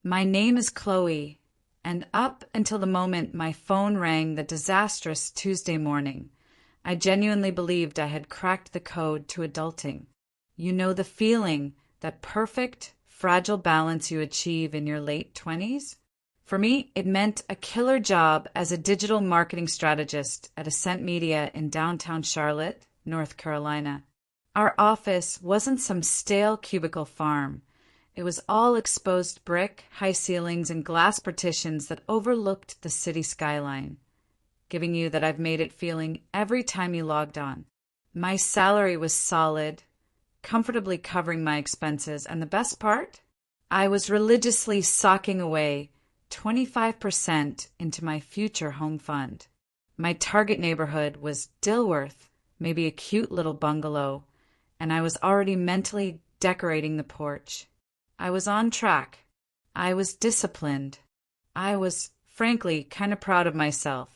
My name is Chloe, and up until the moment my phone rang that disastrous Tuesday morning, I genuinely believed I had cracked the code to adulting. You know the feeling, that perfect, fragile balance you achieve in your late 20s? For me, it meant a killer job as a digital marketing strategist at Ascent Media in downtown Charlotte, North Carolina. Our office wasn't some stale cubicle farm. It was all exposed brick, high ceilings, and glass partitions that overlooked the city skyline, giving you that I've made it feeling every time you logged on. My salary was solid, comfortably covering my expenses, and the best part? I was religiously socking away 25% into my future home fund. My target neighborhood was Dilworth, maybe a cute little bungalow, and I was already mentally decorating the porch. I was on track. I was disciplined. I was, frankly, kind of proud of myself.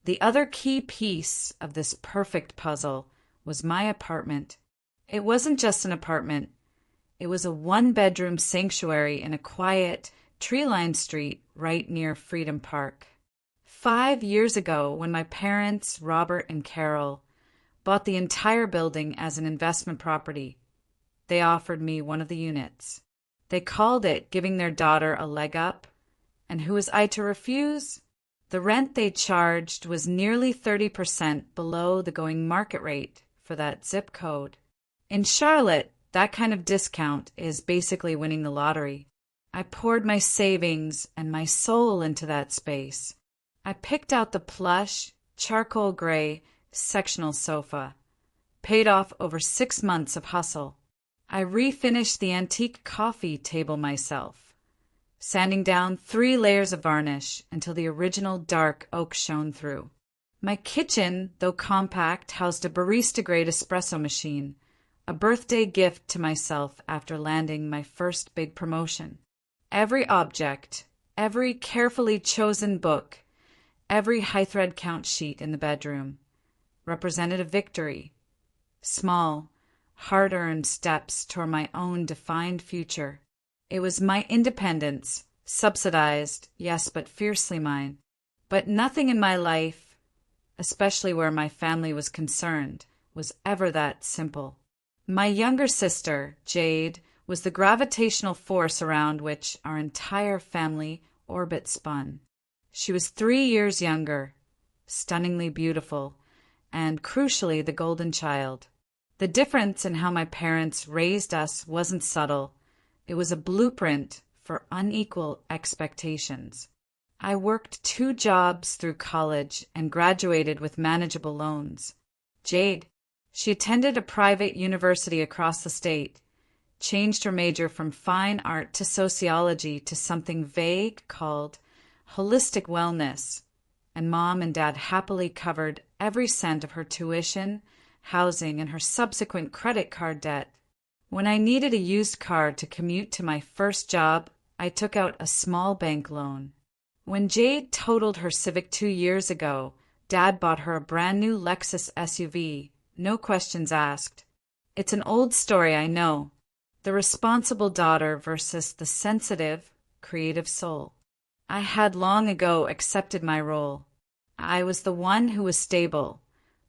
The other key piece of this perfect puzzle was my apartment. It wasn't just an apartment. It was a one-bedroom sanctuary in a quiet, tree-lined street right near Freedom Park. 5 years ago, when my parents, Robert and Carol, bought the entire building as an investment property, they offered me one of the units. They called it giving their daughter a leg up, and who was I to refuse? The rent they charged was nearly 30% below the going market rate for that zip code. In Charlotte, that kind of discount is basically winning the lottery. I poured my savings and my soul into that space. I picked out the plush, charcoal gray, sectional sofa, paid off over 6 months of hustle. I refinished the antique coffee table myself, sanding down 3 layers of varnish until the original dark oak shone through. My kitchen, though compact, housed a barista-grade espresso machine, a birthday gift to myself after landing my first big promotion. Every object, every carefully chosen book, every high-thread count sheet in the bedroom represented a victory. Small, hard-earned steps toward my own defined future. It was my independence, subsidized, yes, but fiercely mine. But nothing in my life, especially where my family was concerned, was ever that simple. My younger sister, Jade, was the gravitational force around which our entire family orbit spun. She was 3 years younger, stunningly beautiful, and crucially the golden child. The difference in how my parents raised us wasn't subtle. It was a blueprint for unequal expectations. I worked 2 jobs through college and graduated with manageable loans. Jade, she attended a private university across the state, changed her major from fine art to sociology to something vague called holistic wellness, and Mom and Dad happily covered every cent of her tuition, housing, and her subsequent credit card debt. When I needed a used car to commute to my first job, I took out a small bank loan. When Jade totaled her Civic 2 years ago, Dad bought her a brand new Lexus SUV, no questions asked. It's an old story, I know. The responsible daughter versus the sensitive, creative soul. I had long ago accepted my role. I was the one who was stable,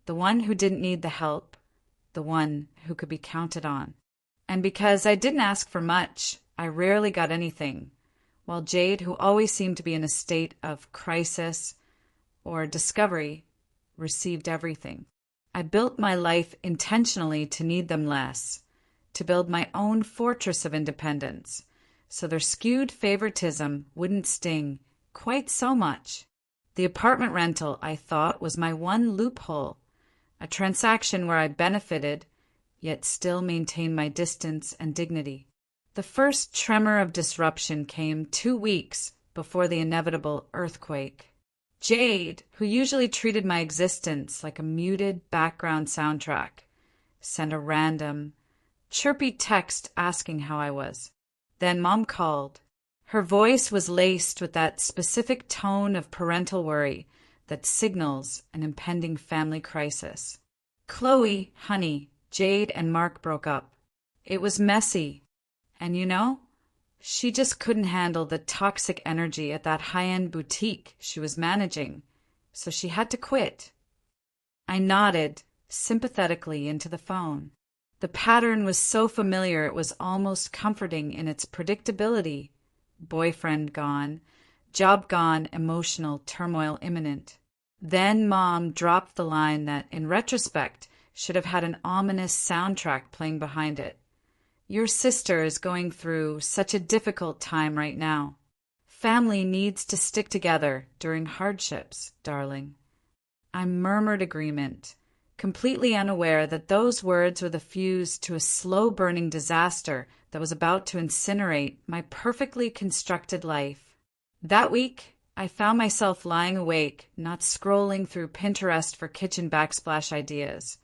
the one who didn't need the help, the one who could be counted on. And because I didn't ask for much, I rarely got anything, while Jade, who always seemed to be in a state of crisis or discovery, received everything. I built my life intentionally to need them less, to build my own fortress of independence, so their skewed favoritism wouldn't sting quite so much. The apartment rental, I thought, was my one loophole, a transaction where I benefited, yet still maintained my distance and dignity. The first tremor of disruption came 2 weeks before the inevitable earthquake. Jade, who usually treated my existence like a muted background soundtrack, sent a random, chirpy text asking how I was. Then Mom called. Her voice was laced with that specific tone of parental worry that signals an impending family crisis. Chloe, honey, Jade and Mark broke up. It was messy. And you know, She just couldn't handle the toxic energy at that high-end boutique she was managing, so she had to quit. I nodded sympathetically into the phone. The pattern was so familiar it was almost comforting in its predictability. Boyfriend gone, job gone, emotional turmoil imminent. Then Mom dropped the line that, in retrospect, should have had an ominous soundtrack playing behind it. Your sister is going through such a difficult time right now. Family needs to stick together during hardships, darling. I murmured agreement, completely unaware that those words were the fuse to a slow-burning disaster that was about to incinerate my perfectly constructed life. That week, I found myself lying awake, not scrolling through Pinterest for kitchen backsplash ideas,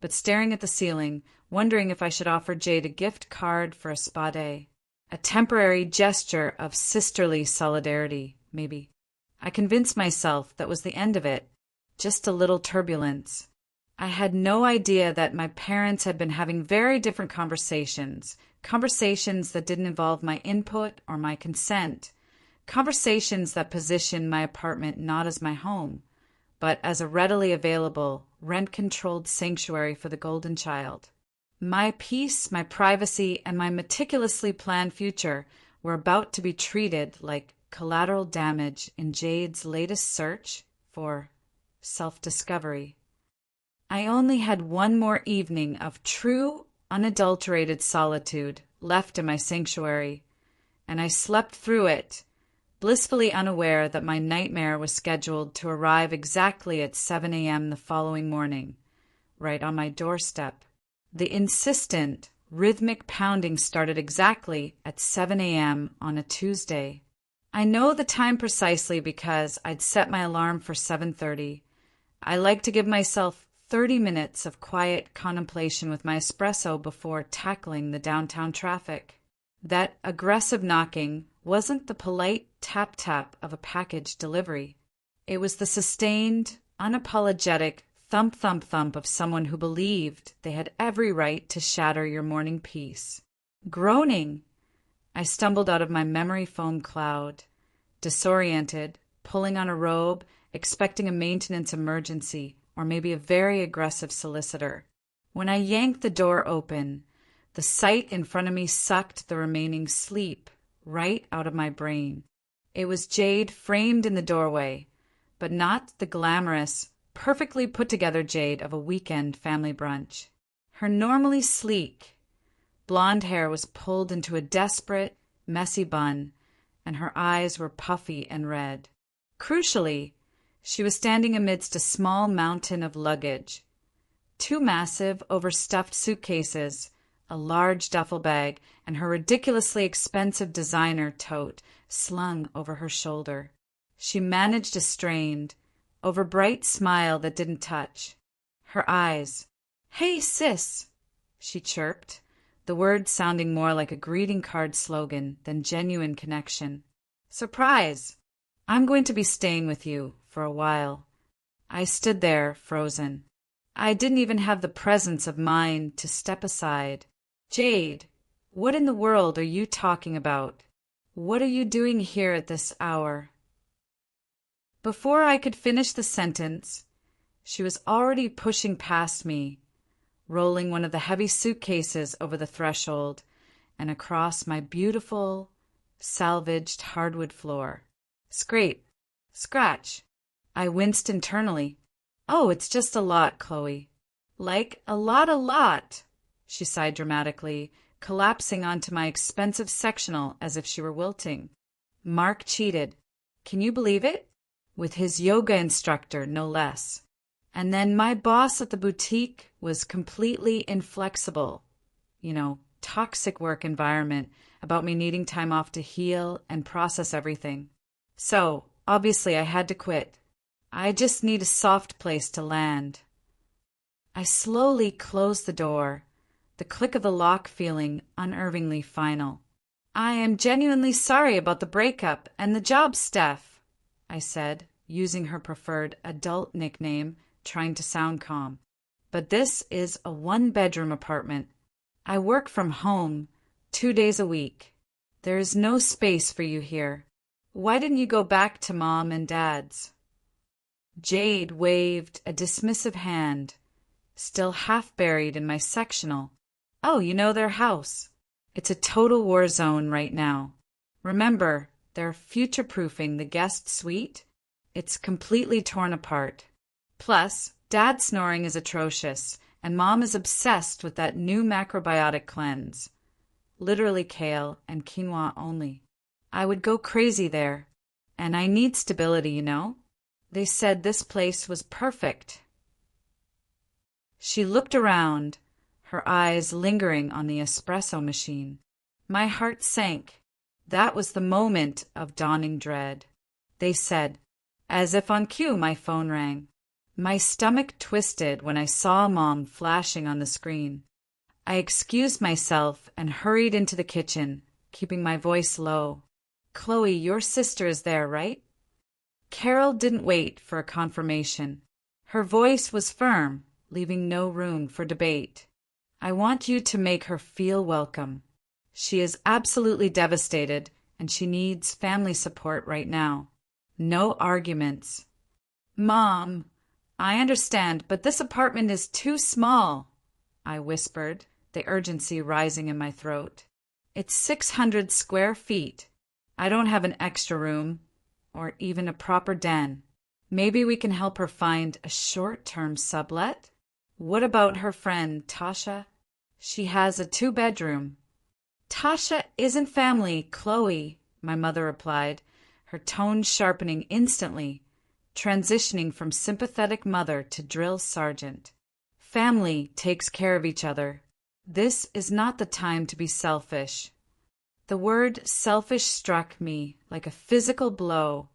but staring at the ceiling, wondering if I should offer Jade a gift card for a spa day. A temporary gesture of sisterly solidarity, maybe. I convinced myself that was the end of it, just a little turbulence. I had no idea that my parents had been having very different conversations that didn't involve my input or my consent, conversations that positioned my apartment not as my home, but as a readily available, rent-controlled sanctuary for the golden child. My peace, my privacy, and my meticulously planned future were about to be treated like collateral damage in Jade's latest search for self-discovery. I only had one more evening of true, unadulterated solitude left in my sanctuary, and I slept through it, blissfully unaware that my nightmare was scheduled to arrive exactly at 7 a.m. the following morning, right on my doorstep. The insistent, rhythmic pounding started exactly at 7 a.m. on a Tuesday. I know the time precisely because I'd set my alarm for 7:30. I like to give myself 30 minutes of quiet contemplation with my espresso before tackling the downtown traffic. That aggressive knocking wasn't the polite tap-tap of a package delivery. It was the sustained, unapologetic thump-thump-thump of someone who believed they had every right to shatter your morning peace. Groaning, I stumbled out of my memory foam cloud, disoriented, pulling on a robe, expecting a maintenance emergency or maybe a very aggressive solicitor. When I yanked the door open, the sight in front of me sucked the remaining sleep right out of my brain. It was Jade framed in the doorway, but not the glamorous, perfectly put-together Jade of a weekend family brunch. Her normally sleek, blonde hair was pulled into a desperate, messy bun, and her eyes were puffy and red. Crucially, she was standing amidst a small mountain of luggage. 2 massive, overstuffed suitcases, a large duffel bag, and her ridiculously expensive designer tote slung over her shoulder. She managed a strained, overbright smile that didn't touch. Her eyes. "Hey, sis," she chirped, the words sounding more like a greeting card slogan than genuine connection. "Surprise! I'm going to be staying with you for a while." I stood there, frozen. I didn't even have the presence of mind to step aside. "Jade, what in the world are you talking about? What are you doing here at this hour?" Before I could finish the sentence, she was already pushing past me, rolling one of the heavy suitcases over the threshold and across my beautiful, salvaged hardwood floor. Scrape, scratch. I winced internally. "Oh, it's just a lot, Chloe." "Like a lot," she sighed dramatically, collapsing onto my expensive sectional as if she were wilting. Mark cheated. Can you believe it? With his yoga instructor, no less. And then my boss at the boutique was completely inflexible. Toxic work environment about me needing time off to heal and process everything. So, obviously, I had to quit. I just need a soft place to land. I slowly closed the door, the click of the lock feeling unnervingly final. "I am genuinely sorry about the breakup and the job, Steph," I said, using her preferred adult nickname, trying to sound calm. "But this is a 1-bedroom apartment. I work from home 2 days a week. There is no space for you here. Why didn't you go back to Mom and Dad's? Jade waved a dismissive hand, still half buried in my sectional. Oh, you know their house. It's a total war zone right now. Remember, they're future-proofing the guest suite? It's completely torn apart. Plus, Dad's snoring is atrocious, and Mom is obsessed with that new macrobiotic cleanse. Literally kale and quinoa only. I would go crazy there. And I need stability, you know? They said this place was perfect. She looked around, her eyes lingering on the espresso machine. My heart sank. That was the moment of dawning dread. They said, as if on cue, my phone rang. My stomach twisted when I saw Mom flashing on the screen. I excused myself and hurried into the kitchen, keeping my voice low. Chloe, your sister is there, right? Carol didn't wait for a confirmation. Her voice was firm, leaving no room for debate. I want you to make her feel welcome. She is absolutely devastated, and she needs family support right now. No arguments. Mom, I understand, but this apartment is too small, I whispered, the urgency rising in my throat. It's 600 square feet. I don't have an extra room, or even a proper den. Maybe we can help her find a short-term sublet? What about her friend, Tasha? She has a 2-bedroom. Tasha isn't family, Chloe, my mother replied, her tone sharpening instantly, transitioning from sympathetic mother to drill sergeant. Family takes care of each other. This is not the time to be selfish. The word selfish struck me like a physical blow,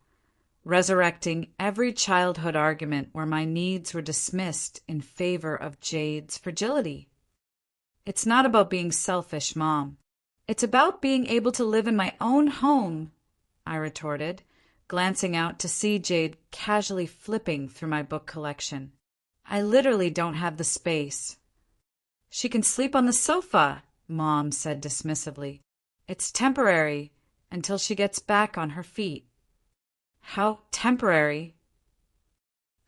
resurrecting every childhood argument where my needs were dismissed in favor of Jade's fragility. It's not about being selfish, Mom. It's about being able to live in my own home, I retorted, glancing out to see Jade casually flipping through my book collection. I literally don't have the space. She can sleep on the sofa, Mom said dismissively. It's temporary until she gets back on her feet. How temporary?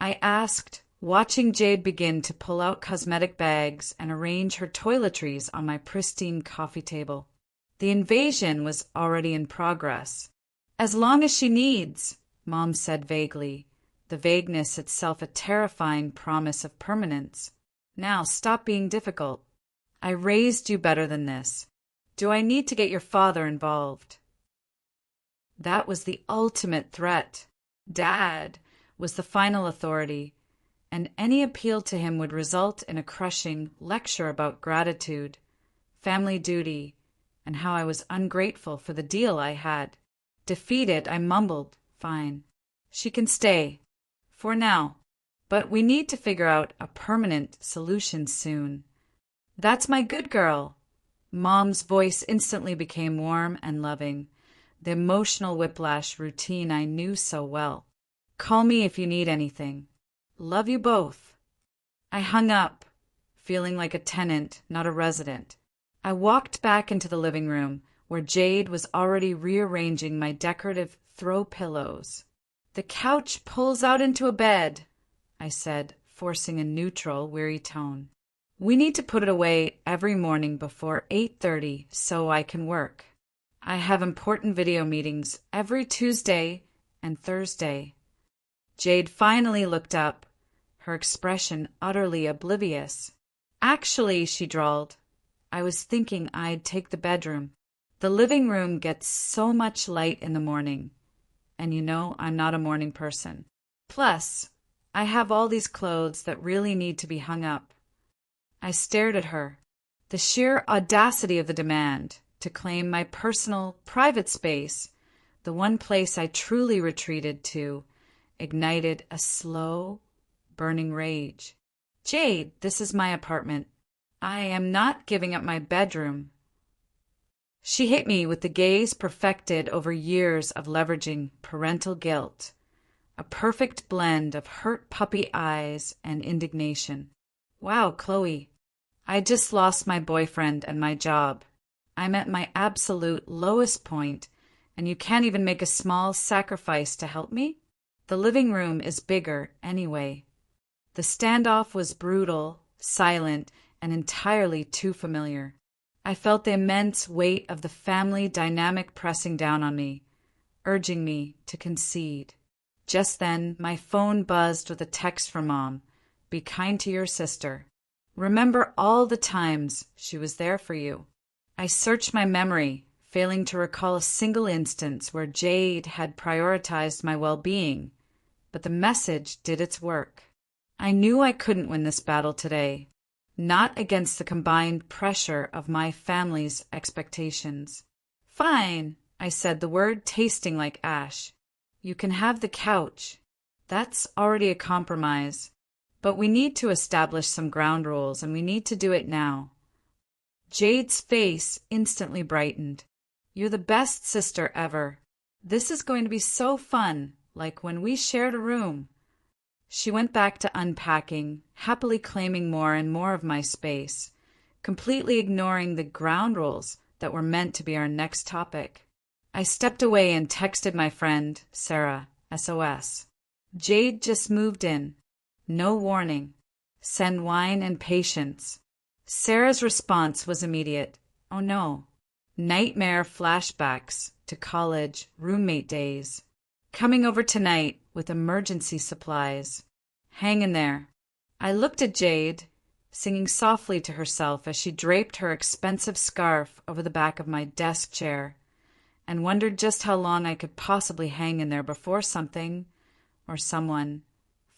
I asked, watching Jade begin to pull out cosmetic bags and arrange her toiletries on my pristine coffee table. The invasion was already in progress. As long as she needs, Mom said vaguely, the vagueness itself a terrifying promise of permanence. Now stop being difficult. I raised you better than this. Do I need to get your father involved? That was the ultimate threat. Dad was the final authority, and any appeal to him would result in a crushing lecture about gratitude, family duty, and how I was ungrateful for the deal I had. Defeated, I mumbled, "Fine. She can stay. For now. But we need to figure out a permanent solution soon." "That's my good girl." Mom's voice instantly became warm and loving, the emotional whiplash routine I knew so well. "Call me if you need anything. Love you both." I hung up, feeling like a tenant, not a resident. I walked back into the living room, where Jade was already rearranging my decorative throw pillows. "The couch pulls out into a bed," I said, forcing a neutral, weary tone. "We need to put it away every morning before 8:30 so I can work. I have important video meetings every Tuesday and Thursday." Jade finally looked up, her expression utterly oblivious. "Actually," she drawled, "I was thinking I'd take the bedroom. The living room gets so much light in the morning, and you know I'm not a morning person. Plus, I have all these clothes that really need to be hung up." I stared at her. The sheer audacity of the demand to claim my personal, private space, the one place I truly retreated to, ignited a slow, burning rage. "Jade, this is my apartment. I am not giving up my bedroom." She hit me with the gaze perfected over years of leveraging parental guilt, a perfect blend of hurt puppy eyes and indignation. "Wow, Chloe, I just lost my boyfriend and my job. I'm at my absolute lowest point, and you can't even make a small sacrifice to help me? The living room is bigger anyway. The standoff was brutal, silent, and entirely too familiar. I felt the immense weight of the family dynamic pressing down on me, urging me to concede. Just then, my phone buzzed with a text from Mom. Be kind to your sister. Remember all the times she was there for you. I searched my memory, failing to recall a single instance where Jade had prioritized my well-being, but the message did its work. I knew I couldn't win this battle today, not against the combined pressure of my family's expectations. Fine, I said, the word tasting like ash. You can have the couch. That's already a compromise. But we need to establish some ground rules, and we need to do it now. Jade's face instantly brightened. You're the best sister ever. This is going to be so fun, like when we shared a room. She went back to unpacking, happily claiming more and more of my space, completely ignoring the ground rules that were meant to be our next topic. I stepped away and texted my friend, Sarah, SOS. Jade just moved in. No warning. Send wine and patience. Sarah's response was immediate. Oh no. Nightmare flashbacks to college roommate days. Coming over tonight with emergency supplies. Hang in there. I looked at Jade, singing softly to herself as she draped her expensive scarf over the back of my desk chair, and wondered just how long I could possibly hang in there before something, or someone,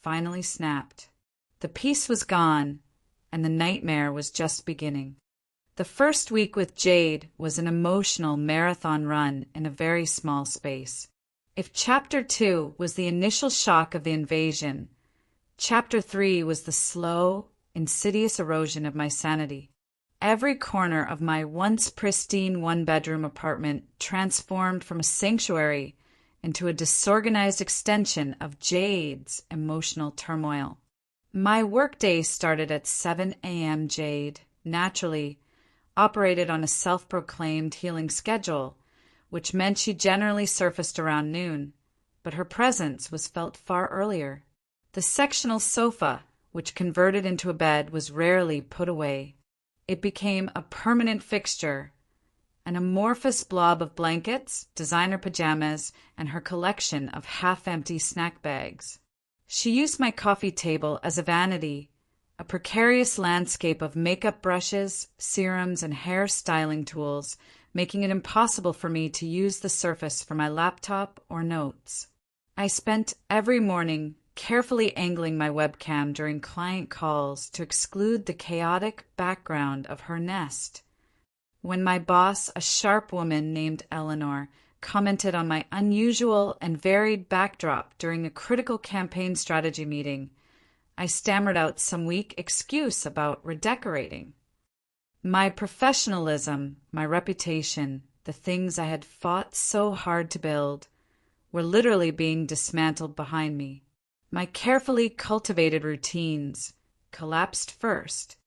finally snapped. The peace was gone, and the nightmare was just beginning. The first week with Jade was an emotional marathon run in a very small space. If Chapter 2 was the initial shock of the invasion, Chapter 3 was the slow, insidious erosion of my sanity. Every corner of my once pristine one-bedroom apartment transformed from a sanctuary into a disorganized extension of Jade's emotional turmoil. My workday started at 7 a.m. Jade, naturally, operated on a self-proclaimed healing schedule, which meant she generally surfaced around noon, but her presence was felt far earlier. The sectional sofa, which converted into a bed, was rarely put away. It became a permanent fixture, an amorphous blob of blankets, designer pajamas, and her collection of half-empty snack bags. She used my coffee table as a vanity, a precarious landscape of makeup brushes, serums, and hair styling tools, making it impossible for me to use the surface for my laptop or notes. I spent every morning carefully angling my webcam during client calls to exclude the chaotic background of her nest. When my boss, a sharp woman named Eleanor, commented on my unusual and varied backdrop during a critical campaign strategy meeting, I stammered out some weak excuse about redecorating. My professionalism, my reputation, the things I had fought so hard to build, were literally being dismantled behind me. My carefully cultivated routines collapsed first.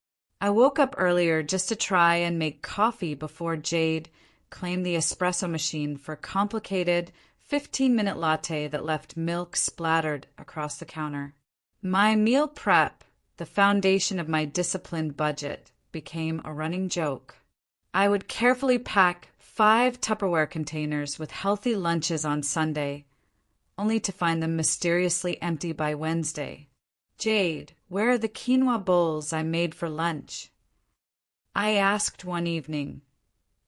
I woke up earlier just to try and make coffee before Jade claimed the espresso machine for a complicated 15-minute latte that left milk splattered across the counter. My meal prep, the foundation of my disciplined budget, became a running joke. I would carefully pack 5 Tupperware containers with healthy lunches on Sunday, only to find them mysteriously empty by Wednesday. Jade, where are the quinoa bowls I made for lunch? I asked one evening,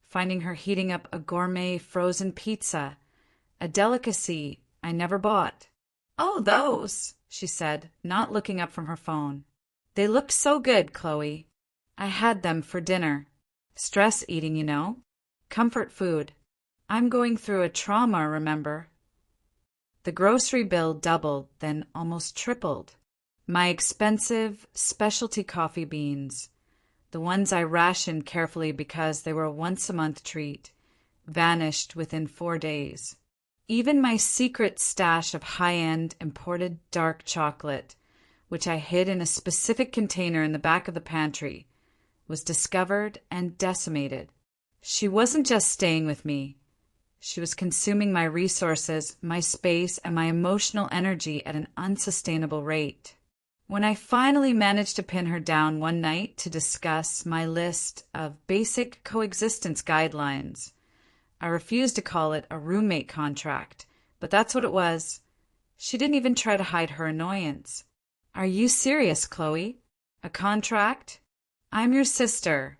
finding her heating up a gourmet frozen pizza, a delicacy I never bought. Oh, those, she said, not looking up from her phone. They looked so good, Chloe. I had them for dinner. Stress eating, you know. Comfort food. I'm going through a trauma, remember? The grocery bill doubled, then almost tripled. My expensive specialty coffee beans, the ones I rationed carefully because they were a once-a-month treat, vanished within 4 days. Even my secret stash of high-end imported dark chocolate, which I hid in a specific container in the back of the pantry, was discovered and decimated. She wasn't just staying with me. She was consuming my resources, my space, and my emotional energy at an unsustainable rate. When I finally managed to pin her down one night to discuss my list of basic coexistence guidelines, I refused to call it a roommate contract, but that's what it was. She didn't even try to hide her annoyance. Are you serious, Chloe? A contract? I'm your sister,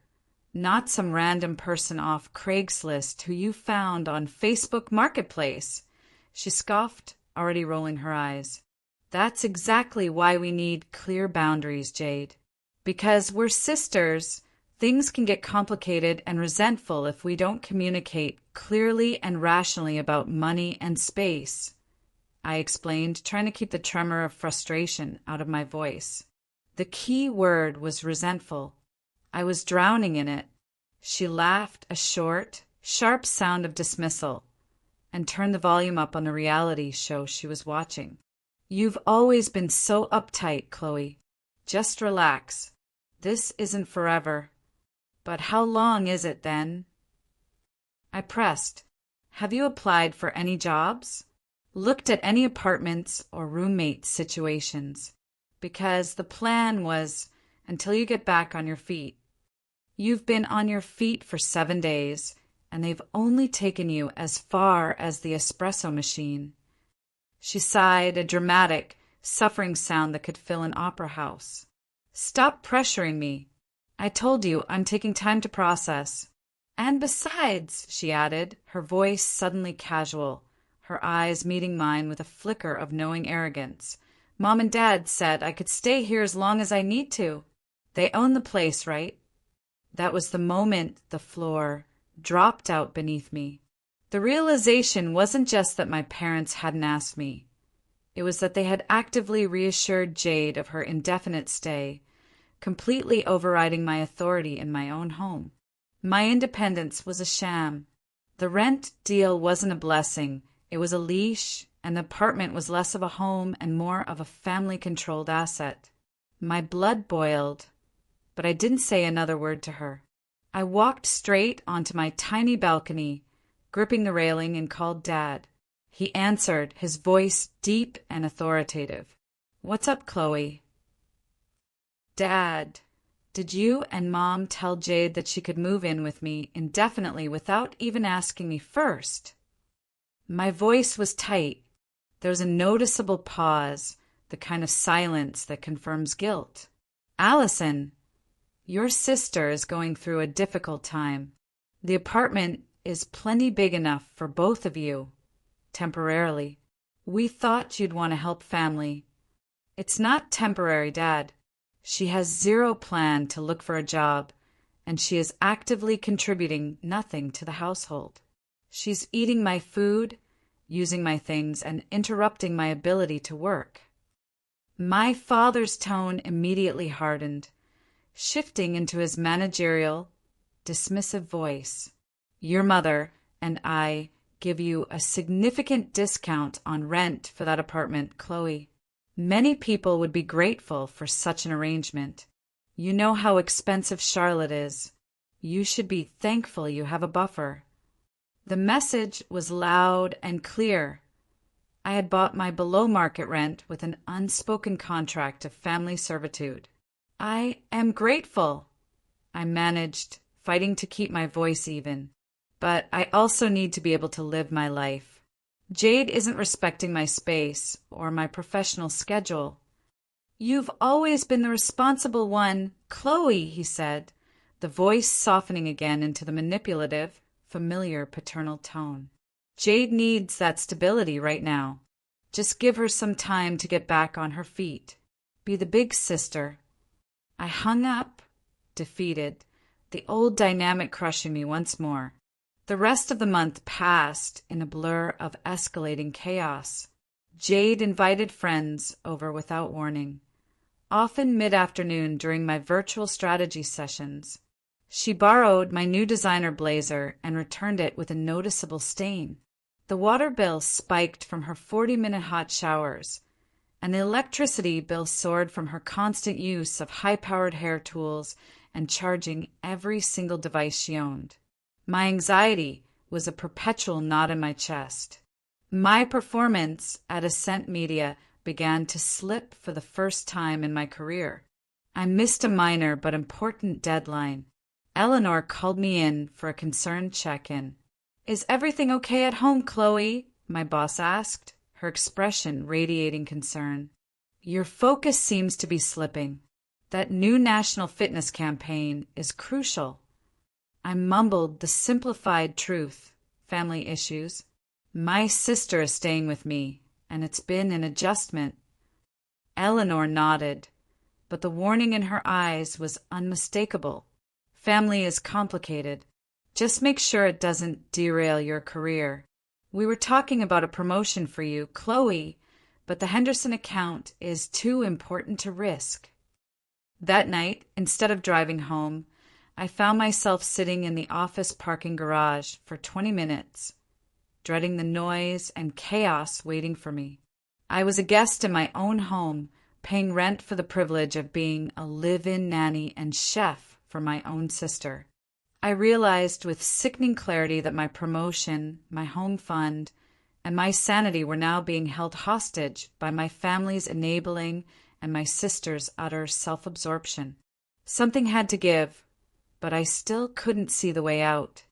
not some random person off Craigslist who you found on Facebook Marketplace. She scoffed, already rolling her eyes. That's exactly why we need clear boundaries, Jade. Because we're sisters, things can get complicated and resentful if we don't communicate clearly and rationally about money and space, I explained, trying to keep the tremor of frustration out of my voice. The key word was resentful. I was drowning in it. She laughed, a short, sharp sound of dismissal, and turned the volume up on the reality show she was watching. You've always been so uptight, Chloe. Just relax. This isn't forever. But how long is it then? I pressed. Have you applied for any jobs? Looked at any apartments or roommate situations? Because the plan was until you get back on your feet. You've been on your feet for 7 days, and they've only taken you as far as the espresso machine. She sighed, a dramatic, suffering sound that could fill an opera house. Stop pressuring me. I told you I'm taking time to process. And besides, she added, her voice suddenly casual, her eyes meeting mine with a flicker of knowing arrogance, Mom and Dad said I could stay here as long as I need to. They own the place, right? That was the moment the floor dropped out beneath me. The realization wasn't just that my parents hadn't asked me. It was that they had actively reassured Jade of her indefinite stay, completely overriding my authority in my own home. My independence was a sham. The rent deal wasn't a blessing. It was a leash, and the apartment was less of a home and more of a family-controlled asset. My blood boiled, but I didn't say another word to her. I walked straight onto my tiny balcony, gripping the railing, and called Dad. He answered, his voice deep and authoritative. What's up, Chloe? Dad, did you and Mom tell Jade that she could move in with me indefinitely without even asking me first? My voice was tight. There was a noticeable pause, the kind of silence that confirms guilt. Allison, your sister is going through a difficult time. The apartment is plenty big enough for both of you, temporarily. We thought you'd want to help family. It's not temporary, Dad. She has zero plan to look for a job, and she is actively contributing nothing to the household. She's eating my food, using my things, and interrupting my ability to work. My father's tone immediately hardened, shifting into his managerial, dismissive voice. Your mother and I give you a significant discount on rent for that apartment, Chloe. Many people would be grateful for such an arrangement. You know how expensive Charlotte is. You should be thankful you have a buffer. The message was loud and clear. I had bought my below-market rent with an unspoken contract of family servitude. I am grateful, I managed, fighting to keep my voice even. But I also need to be able to live my life. Jade isn't respecting my space or my professional schedule. You've always been the responsible one, Chloe, he said, the voice softening again into the manipulative, familiar paternal tone. Jade needs that stability right now. Just give her some time to get back on her feet. Be the big sister. I hung up, defeated, the old dynamic crushing me once more. The rest of the month passed in a blur of escalating chaos. Jade invited friends over without warning, often mid-afternoon during my virtual strategy sessions. She borrowed my new designer blazer and returned it with a noticeable stain. The water bill spiked from her 40-minute hot showers, and the electricity bill soared from her constant use of high-powered hair tools and charging every single device she owned. My anxiety was a perpetual knot in my chest. My performance at Ascent Media began to slip for the first time in my career. I missed a minor but important deadline. Eleanor called me in for a concerned check-in. "Is everything okay at home, Chloe?" my boss asked, her expression radiating concern. "Your focus seems to be slipping. That new national fitness campaign is crucial." I mumbled the simplified truth. Family issues. My sister is staying with me, and it's been an adjustment. Eleanor nodded, but the warning in her eyes was unmistakable. Family is complicated. Just make sure it doesn't derail your career. We were talking about a promotion for you, Chloe, but the Henderson account is too important to risk. That night, instead of driving home, I found myself sitting in the office parking garage for 20 minutes, dreading the noise and chaos waiting for me. I was a guest in my own home, paying rent for the privilege of being a live-in nanny and chef for my own sister. I realized with sickening clarity that my promotion, my home fund, and my sanity were now being held hostage by my family's enabling and my sister's utter self-absorption. Something had to give, but I still couldn't see the way out.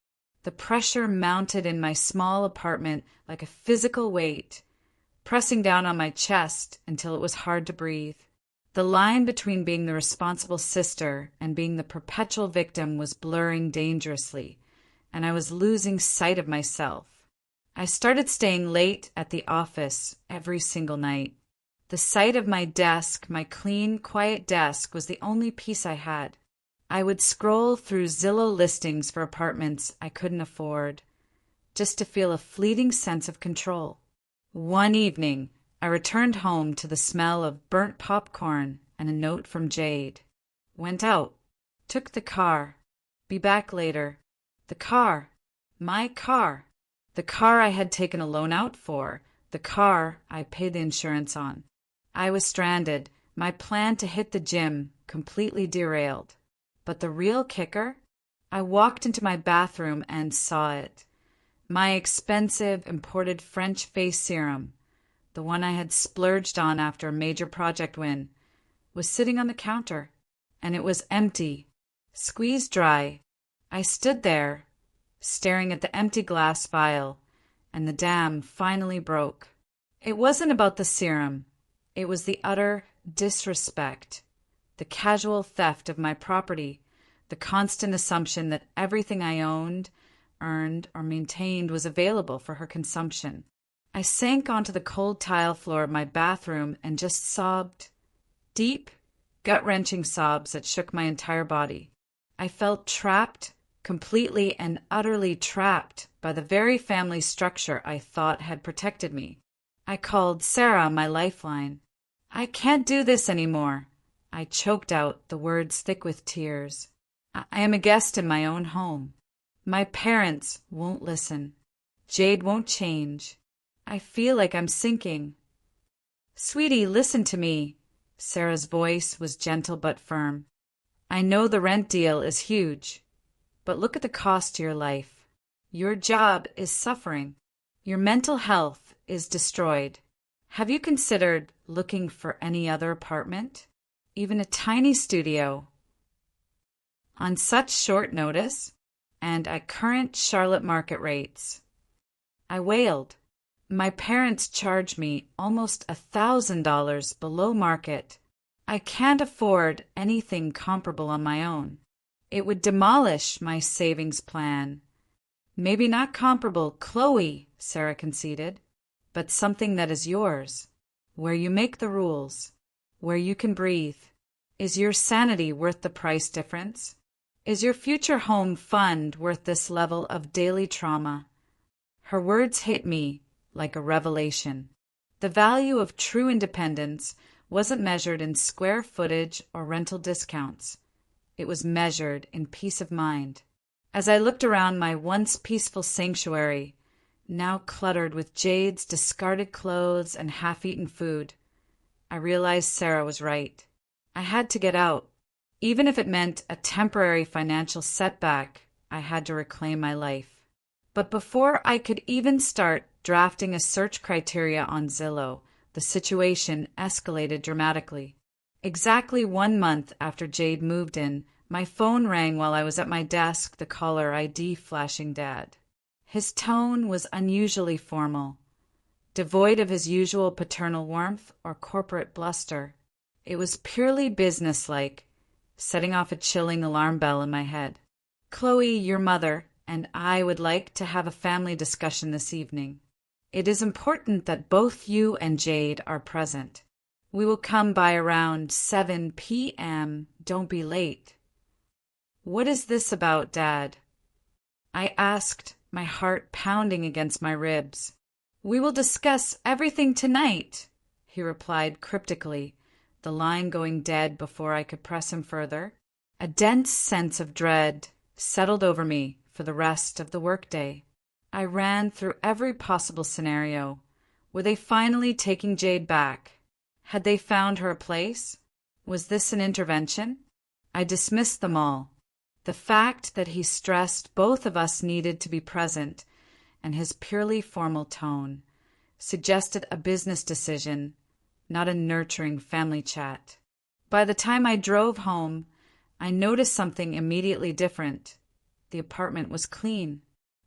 The pressure mounted in my small apartment like a physical weight, pressing down on my chest until it was hard to breathe. The line between being the responsible sister and being the perpetual victim was blurring dangerously, and I was losing sight of myself. I started staying late at the office every single night. The sight of my desk, my clean, quiet desk, was the only peace I had. I would scroll through Zillow listings for apartments I couldn't afford, just to feel a fleeting sense of control. One evening, I returned home to the smell of burnt popcorn and a note from Jade. Went out, took the car. Be back later. The car. My car. The car I had taken a loan out for. The car I paid the insurance on. I was stranded, my plan to hit the gym completely derailed. But the real kicker? I walked into my bathroom and saw it. My expensive imported French face serum, the one I had splurged on after a major project win, was sitting on the counter, and it was empty, squeezed dry. I stood there, staring at the empty glass vial, and the dam finally broke. It wasn't about the serum. It was the utter disrespect, the casual theft of my property, the constant assumption that everything I owned, earned, or maintained was available for her consumption. I sank onto the cold tile floor of my bathroom and just sobbed. Deep, gut-wrenching sobs that shook my entire body. I felt trapped, completely and utterly trapped by the very family structure I thought had protected me. I called Sarah my lifeline. "I can't do this anymore." I choked out, the words thick with tears. I am a guest in my own home. My parents won't listen. Jade won't change. I feel like I'm sinking. "Sweetie, listen to me." Sarah's voice was gentle but firm. "I know the rent deal is huge, but look at the cost to your life. Your job is suffering. Your mental health is destroyed. Have you considered looking for any other apartment? Even a tiny studio? On such short notice, and at current Charlotte market rates." I wailed. My parents charge me almost $1,000 below market. I can't afford anything comparable on my own. It would demolish my savings plan. "Maybe not comparable, Chloe," Sarah conceded, "but something that is yours, where you make the rules, where you can breathe. Is your sanity worth the price difference? Is your future home fund worth this level of daily trauma?" Her words hit me like a revelation. The value of true independence wasn't measured in square footage or rental discounts. It was measured in peace of mind. As I looked around my once peaceful sanctuary, now cluttered with Jade's discarded clothes and half-eaten food, I realized Sarah was right. I had to get out, even if it meant a temporary financial setback I had to reclaim my life. But before I could even start drafting a search criteria on Zillow, the situation escalated dramatically. Exactly 1 month after Jade moved in, my phone rang while I was at my desk, the caller ID flashing Dad. His tone was unusually formal, devoid of his usual paternal warmth or corporate bluster. It was purely businesslike, setting off a chilling alarm bell in my head. "Chloe, your mother, and I would like to have a family discussion this evening. It is important that both you and Jade are present. We will come by around 7 p.m. Don't be late." "What is this about, Dad?" I asked, my heart pounding against my ribs. "We will discuss everything tonight," he replied cryptically, the line going dead before I could press him further. A dense sense of dread settled over me for the rest of the workday. I ran through every possible scenario. Were they finally taking Jade back? Had they found her a place? Was this an intervention? I dismissed them all. The fact that he stressed both of us needed to be present, and his purely formal tone, suggested a business decision, not a nurturing family chat. By the time I drove home, I noticed something immediately different. The apartment was clean.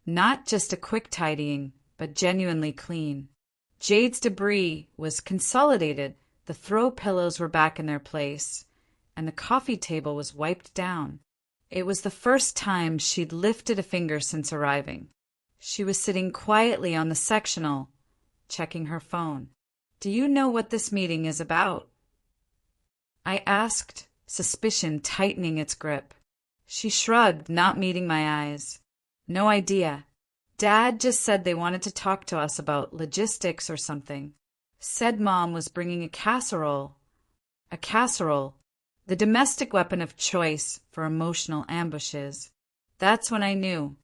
Not just a quick tidying, but genuinely clean. Jade's debris was consolidated, the throw pillows were back in their place, and the coffee table was wiped down. It was the first time she'd lifted a finger since arriving. She was sitting quietly on the sectional, checking her phone. "Do you know what this meeting is about?" I asked, suspicion tightening its grip. She shrugged, not meeting my eyes. "No idea. Dad just said they wanted to talk to us about logistics or something. Said Mom was bringing a casserole." A casserole, the domestic weapon of choice for emotional ambushes. That's when I knew.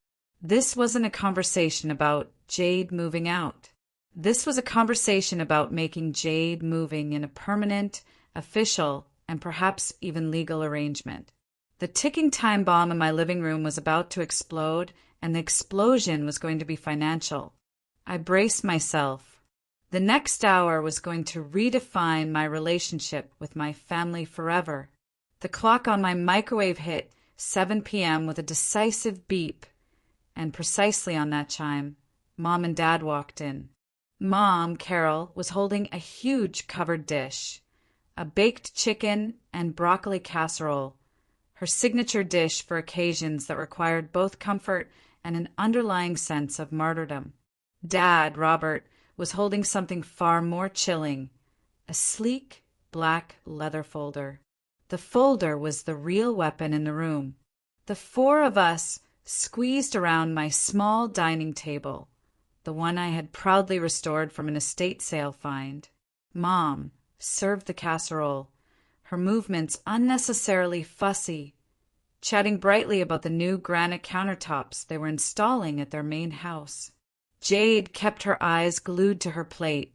This wasn't a conversation about Jade moving out. This was a conversation about making Jade moving in a permanent, official, and perhaps even legal arrangement. The ticking time bomb in my living room was about to explode, and the explosion was going to be financial. I braced myself. The next hour was going to redefine my relationship with my family forever. The clock on my microwave hit 7 p.m. with a decisive beep, and precisely on that chime, Mom and Dad walked in. Mom, Carol, was holding a huge covered dish, a baked chicken and broccoli casserole, her signature dish for occasions that required both comfort and an underlying sense of martyrdom. Dad, Robert, was holding something far more chilling, a sleek black leather folder. The folder was the real weapon in the room. The four of us squeezed around my small dining table, the one I had proudly restored from an estate sale find. Mom served the casserole, her movements unnecessarily fussy, chatting brightly about the new granite countertops they were installing at their main house. Jade kept her eyes glued to her plate,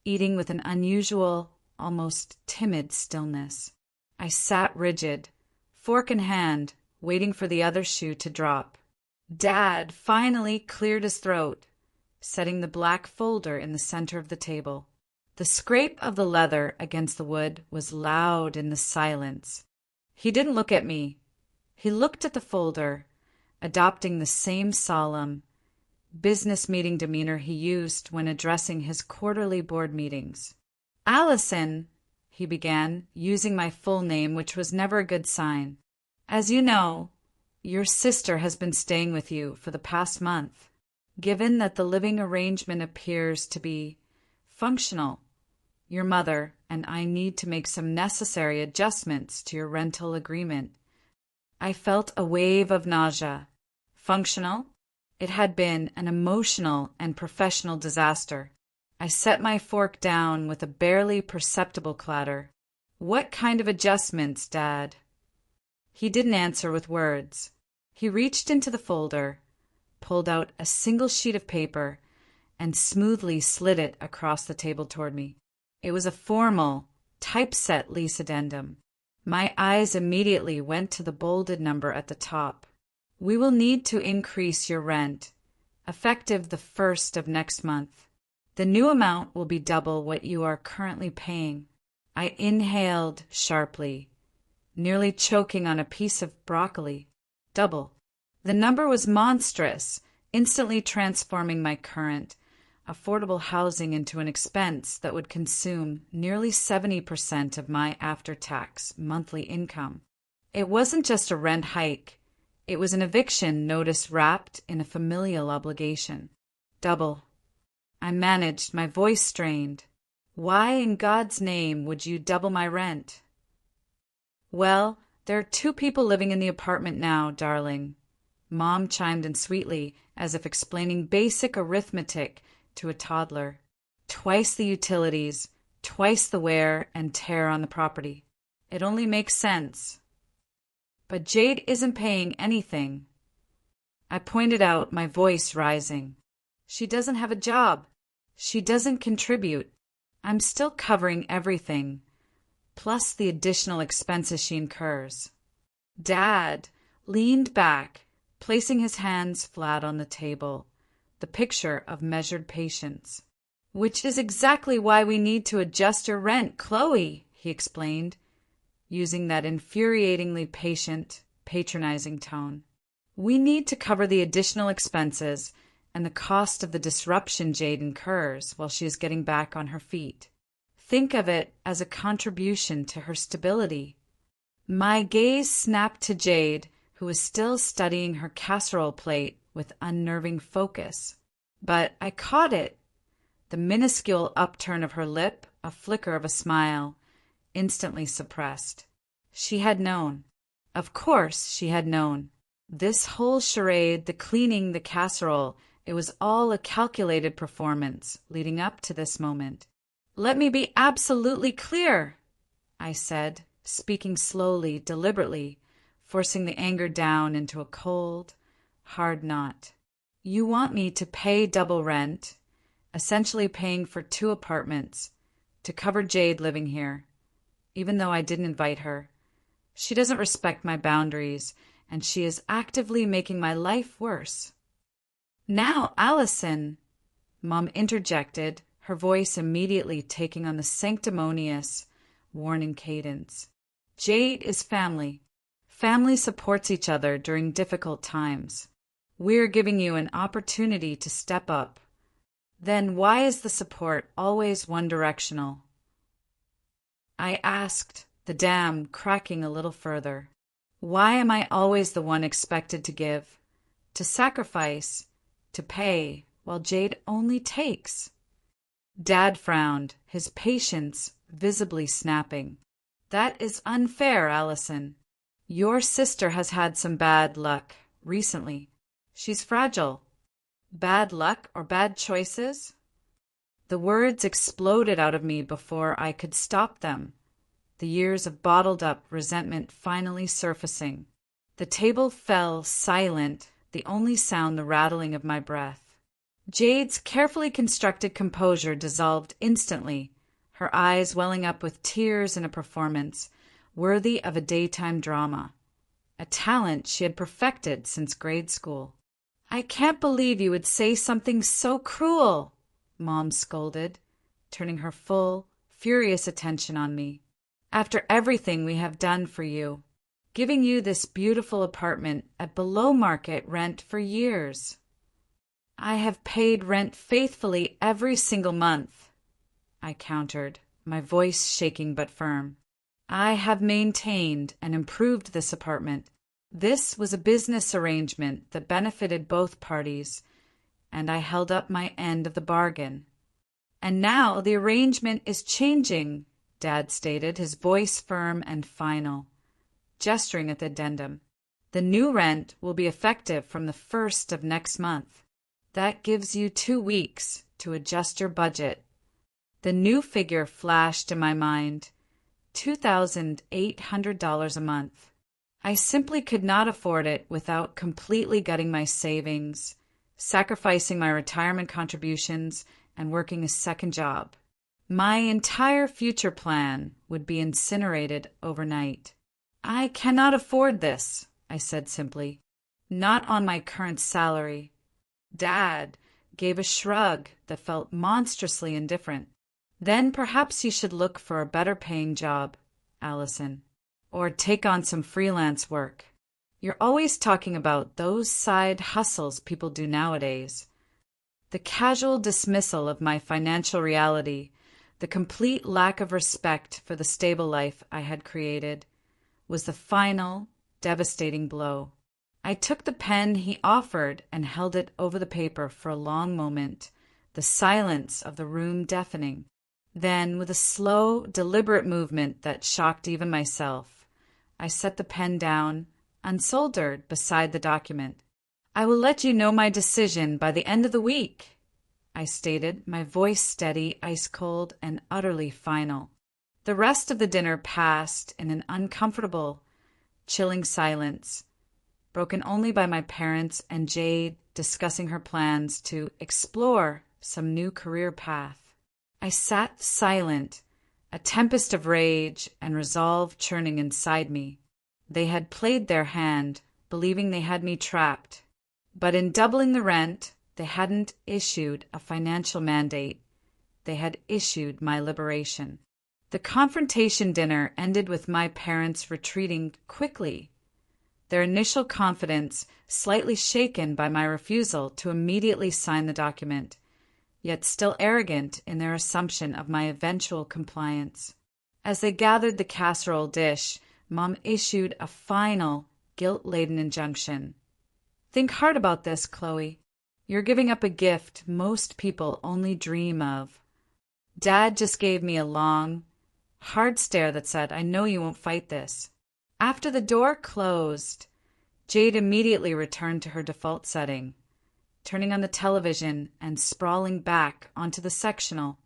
eating with an unusual, almost timid stillness. I sat rigid, fork in hand, waiting for the other shoe to drop. Dad finally cleared his throat, setting the black folder in the center of the table. The scrape of the leather against the wood was loud in the silence. He didn't look at me. He looked at the folder, adopting the same solemn, business meeting demeanor he used when addressing his quarterly board meetings. "Allison," he began, using my full name, which was never a good sign. "As you know, your sister has been staying with you for the past month. Given that the living arrangement appears to be functional, your mother and I need to make some necessary adjustments to your rental agreement." I felt a wave of nausea. Functional? It had been an emotional and professional disaster. I set my fork down with a barely perceptible clatter. "What kind of adjustments, Dad?" He didn't answer with words. He reached into the folder, pulled out a single sheet of paper, and smoothly slid it across the table toward me. It was a formal, typeset lease addendum. My eyes immediately went to the bolded number at the top. We will need to increase your rent, effective the 1st of next month. The new amount will be double what you are currently paying. I inhaled sharply, nearly choking on a piece of broccoli. Double. The number was monstrous, instantly transforming my current, affordable housing into an expense that would consume nearly 70% of my after-tax monthly income. It wasn't just a rent hike. It was an eviction notice wrapped in a familial obligation. Double. I managed, my voice strained. Why in God's name would you double my rent? Well, there are 2 people living in the apartment now, darling. Mom chimed in sweetly, as if explaining basic arithmetic to a toddler. Twice the utilities, twice the wear and tear on the property. It only makes sense. But Jade isn't paying anything. I pointed out, my voice rising. She doesn't have a job. She doesn't contribute. I'm still covering everything, plus the additional expenses she incurs. Dad leaned back, placing his hands flat on the table, the picture of measured patience. Which is exactly why we need to adjust your rent, Chloe, he explained, using that infuriatingly patient, patronizing tone. We need to cover the additional expenses and the cost of the disruption Jade incurs while she is getting back on her feet. Think of it as a contribution to her stability. My gaze snapped to Jade, who was still studying her casserole plate with unnerving focus. But I caught it. The minuscule upturn of her lip, a flicker of a smile, instantly suppressed. She had known. Of course she had known. This whole charade, the cleaning, the casserole, it was all a calculated performance leading up to this moment. Let me be absolutely clear, I said, speaking slowly, deliberately, forcing the anger down into a cold, hard knot. You want me to pay double rent, essentially paying for 2 apartments, to cover Jade living here, even though I didn't invite her. She doesn't respect my boundaries, and she is actively making my life worse. Now, Allison, Mom interjected, her voice immediately taking on the sanctimonious, warning cadence. Jade is family. Family supports each other during difficult times. We're giving you an opportunity to step up. Then why is the support always one-directional? I asked, the dam cracking a little further. Why am I always the one expected to give, to sacrifice, to pay, while Jade only takes? Dad frowned, his patience visibly snapping. That is unfair, Allison. Your sister has had some bad luck recently. She's fragile. Bad luck or bad choices? The words exploded out of me before I could stop them, the years of bottled-up resentment finally surfacing. The table fell silent, the only sound the rattling of my breath. Jade's carefully constructed composure dissolved instantly, her eyes welling up with tears in a performance worthy of a daytime drama, a talent she had perfected since grade school. I can't believe you would say something so cruel, Mom scolded, turning her full, furious attention on me. After everything we have done for you, giving you this beautiful apartment at below-market rent for years. I have paid rent faithfully every single month, I countered, my voice shaking but firm. I have maintained and improved this apartment. This was a business arrangement that benefited both parties, and I held up my end of the bargain. And now the arrangement is changing, Dad stated, his voice firm and final, gesturing at the addendum. The new rent will be effective from the 1st of next month. That gives you 2 weeks to adjust your budget. The new figure flashed in my mind, $2,800 a month. I simply could not afford it without completely gutting my savings, sacrificing my retirement contributions, and working a second job. My entire future plan would be incinerated overnight. I cannot afford this, I said simply. Not on my current salary. Dad gave a shrug that felt monstrously indifferent. Then perhaps you should look for a better paying job, Allison, or take on some freelance work. You're always talking about those side hustles people do nowadays. The casual dismissal of my financial reality, the complete lack of respect for the stable life I had created, was the final, devastating blow. I took the pen he offered and held it over the paper for a long moment, the silence of the room deafening. Then, with a slow, deliberate movement that shocked even myself, I set the pen down, unsoldered, beside the document. "I will let you know my decision by the end of the week," I stated, my voice steady, ice-cold, and utterly final. The rest of the dinner passed in an uncomfortable, chilling silence, broken only by my parents and Jade discussing her plans to explore some new career path. I sat silent, a tempest of rage and resolve churning inside me. They had played their hand, believing they had me trapped. But in doubling the rent, they hadn't issued a financial mandate. They had issued my liberation. The confrontation dinner ended with my parents retreating quickly, their initial confidence slightly shaken by my refusal to immediately sign the document, yet still arrogant in their assumption of my eventual compliance. As they gathered the casserole dish, Mom issued a final, guilt-laden injunction. "Think hard about this, Chloe. You're giving up a gift most people only dream of." Dad just gave me a long, hard stare that said, "I know you won't fight this." After the door closed, Jade immediately returned to her default setting, turning on the television and sprawling back onto the sectional.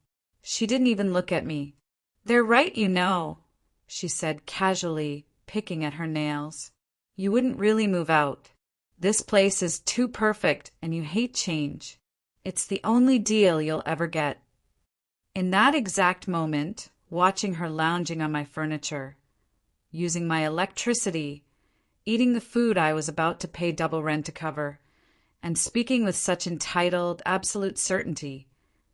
She didn't even look at me. "They're right, you know," she said casually, picking at her nails. "You wouldn't really move out. This place is too perfect and you hate change. It's the only deal you'll ever get." In that exact moment, watching her lounging on my furniture, using my electricity, eating the food I was about to pay double rent to cover, and speaking with such entitled, absolute certainty,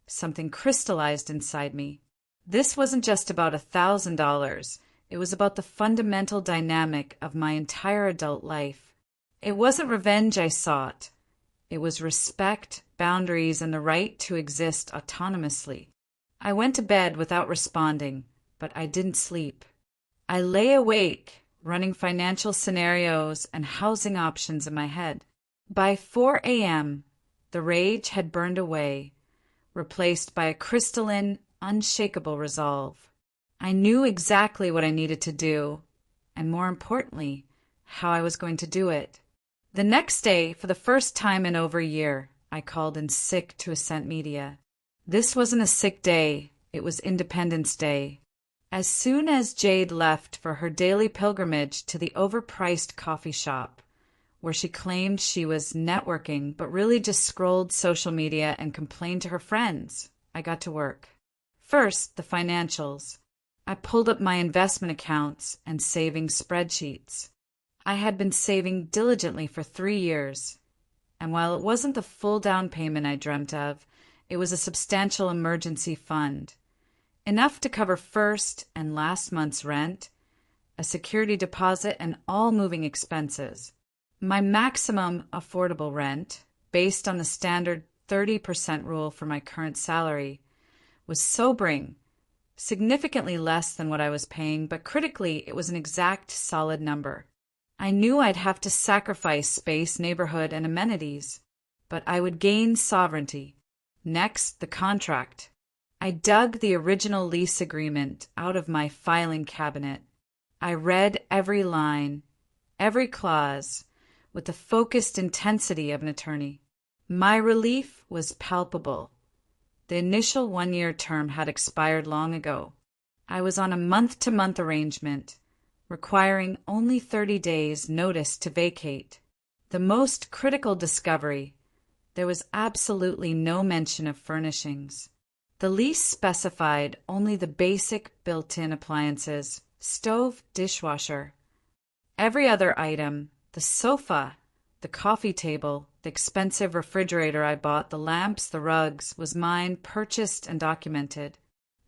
something crystallized inside me. This wasn't just about $1,000. It was about the fundamental dynamic of my entire adult life. It wasn't revenge I sought. It was respect, boundaries, and the right to exist autonomously. I went to bed without responding, but I didn't sleep. I lay awake, running financial scenarios and housing options in my head. By 4 a.m., the rage had burned away, replaced by a crystalline, unshakable resolve. I knew exactly what I needed to do, and more importantly, how I was going to do it. The next day, for the first time in over a year, I called in sick to Ascent Media. This wasn't a sick day, it was Independence Day. As soon as Jade left for her daily pilgrimage to the overpriced coffee shop, where she claimed she was networking but really just scrolled social media and complained to her friends, I got to work. First, the financials. I pulled up my investment accounts and saving spreadsheets. I had been saving diligently for 3 years, and while it wasn't the full down payment I dreamt of, it was a substantial emergency fund. Enough to cover first and last month's rent, a security deposit, and all moving expenses. My maximum affordable rent, based on the standard 30% rule for my current salary, was sobering, significantly less than what I was paying, but critically, it was an exact solid number. I knew I'd have to sacrifice space, neighborhood, and amenities, but I would gain sovereignty. Next, the contract. I dug the original lease agreement out of my filing cabinet. I read every line, every clause, with the focused intensity of an attorney. My relief was palpable. The initial 1-year term had expired long ago. I was on a month-to-month arrangement, requiring only 30 days' notice to vacate. The most critical discovery: there was absolutely no mention of furnishings. The lease specified only the basic built-in appliances, stove, dishwasher. Every other item, the sofa, The coffee table, the expensive refrigerator I bought, the lamps, the rugs, was mine, purchased and documented.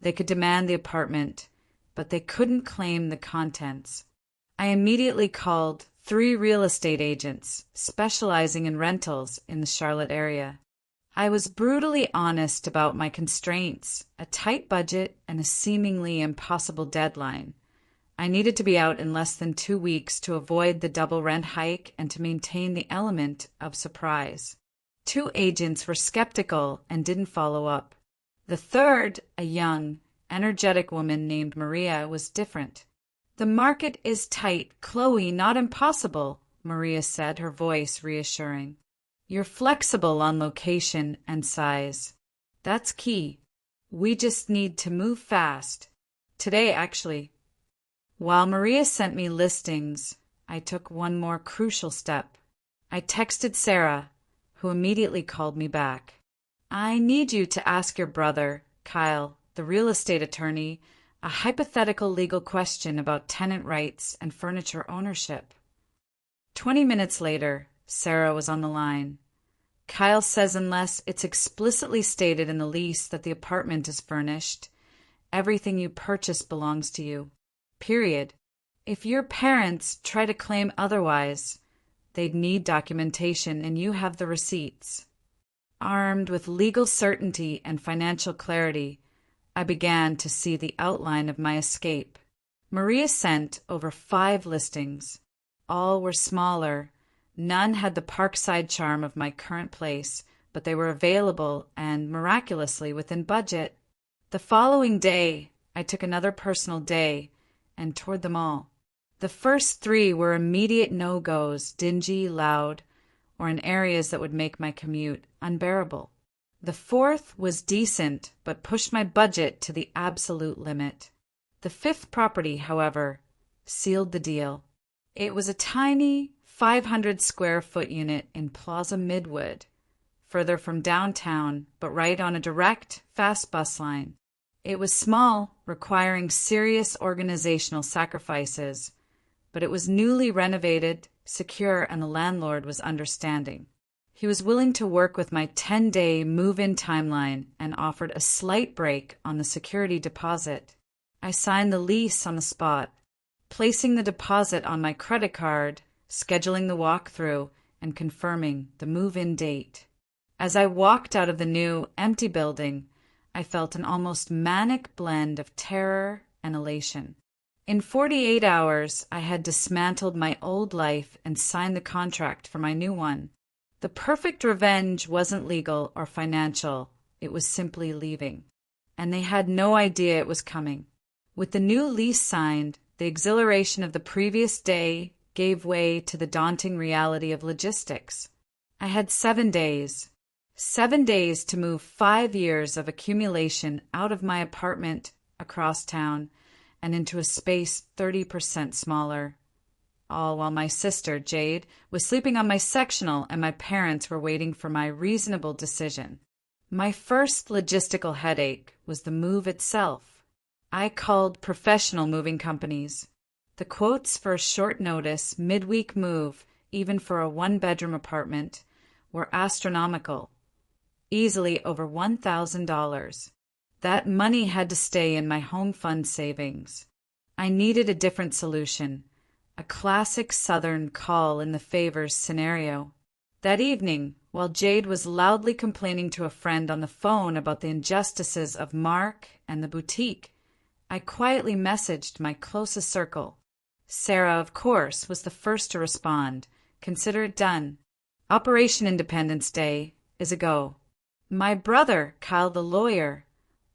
They could demand the apartment, but they couldn't claim the contents. I immediately called 3 real estate agents specializing in rentals in the Charlotte area. I was brutally honest about my constraints, a tight budget, and a seemingly impossible deadline. I needed to be out in less than 2 weeks to avoid the double rent hike and to maintain the element of surprise. 2 agents were skeptical and didn't follow up. The third, a young, energetic woman named Maria, was different. "The market is tight, Chloe, not impossible," Maria said, her voice reassuring. "You're flexible on location and size. That's key. We just need to move fast. Today, actually." While Maria sent me listings, I took one more crucial step. I texted Sarah, who immediately called me back. "I need you to ask your brother, Kyle, the real estate attorney, a hypothetical legal question about tenant rights and furniture ownership." 20 minutes later, Sarah was on the line. "Kyle says unless it's explicitly stated in the lease that the apartment is furnished, everything you purchase belongs to you. Period. If your parents try to claim otherwise, they'd need documentation and you have the receipts." Armed with legal certainty and financial clarity, I began to see the outline of my escape. Maria sent over 5 listings. All were smaller. None had the parkside charm of my current place, but they were available and, miraculously, within budget. The following day, I took another personal day and toured them all. The first 3 were immediate no-goes, dingy, loud, or in areas that would make my commute unbearable. The 4th was decent, but pushed my budget to the absolute limit. The 5th property, however, sealed the deal. It was a tiny 500-square-foot unit in Plaza Midwood, further from downtown, but right on a direct, fast bus line. It was small, requiring serious organizational sacrifices, but it was newly renovated, secure, and the landlord was understanding. He was willing to work with my 10-day move-in timeline and offered a slight break on the security deposit. I signed the lease on the spot, placing the deposit on my credit card, scheduling the walkthrough, and confirming the move-in date. As I walked out of the new, empty building, I felt an almost manic blend of terror and elation. In 48 hours, I had dismantled my old life and signed the contract for my new one. The perfect revenge wasn't legal or financial, it was simply leaving. And they had no idea it was coming. With the new lease signed, the exhilaration of the previous day gave way to the daunting reality of logistics. I had 7 days. 7 days to move 5 years of accumulation out of my apartment across town and into a space 30% smaller. All while my sister, Jade, was sleeping on my sectional and my parents were waiting for my reasonable decision. My first logistical headache was the move itself. I called professional moving companies. The quotes for a short notice, midweek move, even for a 1-bedroom apartment, were astronomical. Easily over $1,000. That money had to stay in my home fund savings. I needed a different solution, a classic Southern call in the favors scenario. That evening, while Jade was loudly complaining to a friend on the phone about the injustices of Mark and the boutique, I quietly messaged my closest circle. Sarah, of course, was the first to respond. "Consider it done. Operation Independence Day is a go. My brother, Kyle the lawyer,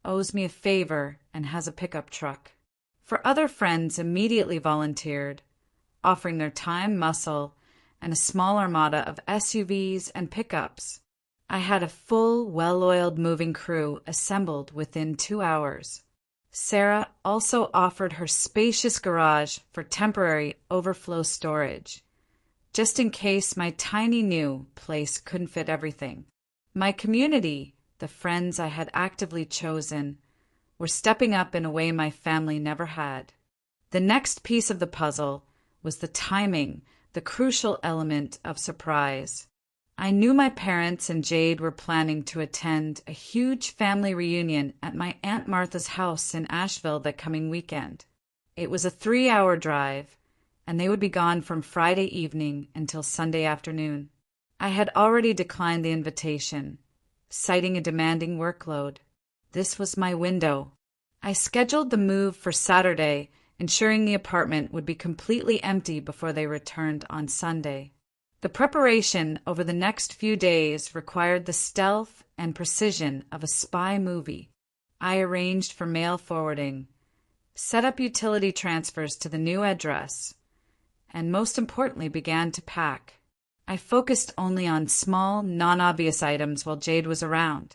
owes me a favor and has a pickup truck." For other friends immediately volunteered, offering their time, muscle, and a small armada of SUVs and pickups. I had a full, well-oiled moving crew assembled within 2 hours. Sarah also offered her spacious garage for temporary overflow storage, just in case my tiny new place couldn't fit everything. My community, the friends I had actively chosen, were stepping up in a way my family never had. The next piece of the puzzle was the timing the crucial element of surprise. I knew my parents and Jade were planning to attend a huge family reunion at my Aunt Martha's house in Asheville that coming weekend. It was a 3-hour drive, and they would be gone from Friday evening until Sunday afternoon. I had already declined the invitation, citing a demanding workload. This was my window. I scheduled the move for Saturday, ensuring the apartment would be completely empty before they returned on Sunday. The preparation over the next few days required the stealth and precision of a spy movie. I arranged for mail forwarding, set up utility transfers to the new address, and most importantly began to pack. I focused only on small, non-obvious items while Jade was around.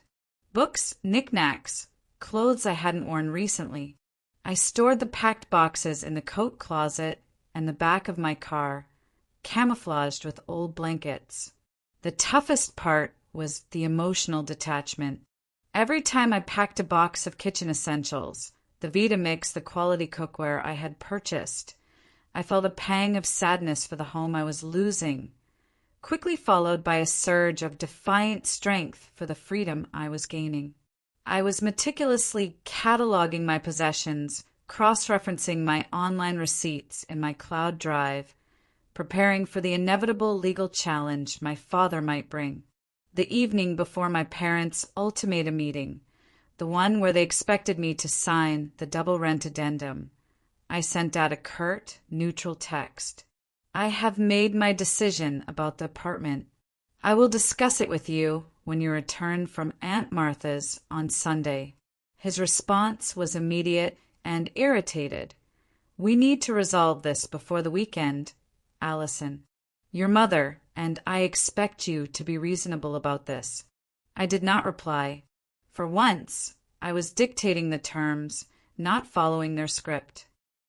Books, knickknacks, clothes I hadn't worn recently. I stored the packed boxes in the coat closet and the back of my car, camouflaged with old blankets. The toughest part was the emotional detachment. Every time I packed a box of kitchen essentials, the Vitamix, the quality cookware I had purchased, I felt a pang of sadness for the home I was losing, quickly followed by a surge of defiant strength for the freedom I was gaining. I was meticulously cataloging my possessions, cross-referencing my online receipts in my cloud drive, preparing for the inevitable legal challenge my father might bring. The evening before my parents' ultimatum meeting, the one where they expected me to sign the double rent addendum, I sent out a curt, neutral text. I have made my decision about the apartment. I will discuss it with you when you return from Aunt Martha's on Sunday. His response was immediate and irritated. We need to resolve this before the weekend, Allison. Your mother, and I expect you to be reasonable about this. I did not reply. For once, I was dictating the terms, not following their script.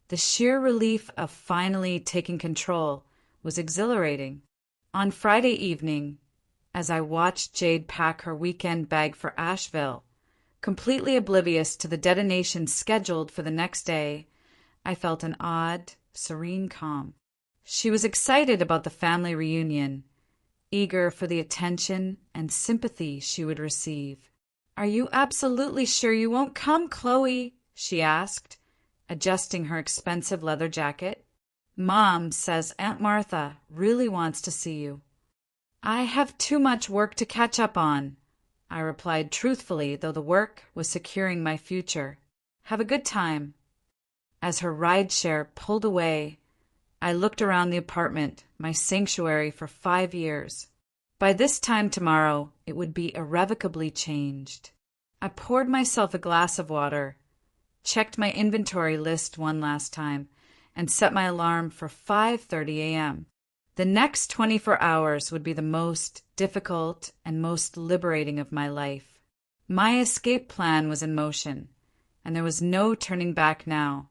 The sheer relief of finally taking control was exhilarating. On Friday evening, as I watched Jade pack her weekend bag for Asheville, completely oblivious to the detonation scheduled for the next day, I felt an odd, serene calm. She was excited about the family reunion, eager for the attention and sympathy she would receive. "Are you absolutely sure you won't come, Chloe?" she asked, adjusting her expensive leather jacket. "Mom says Aunt Martha really wants to see you." "I have too much work to catch up on," I replied truthfully, though the work was securing my future. "Have a good time." As her rideshare pulled away, I looked around the apartment, my sanctuary for 5 years. By this time tomorrow, it would be irrevocably changed. I poured myself a glass of water, checked my inventory list one last time, and set my alarm for 5:30 a.m. The next 24 hours would be the most difficult and most liberating of my life. My escape plan was in motion, and there was no turning back now.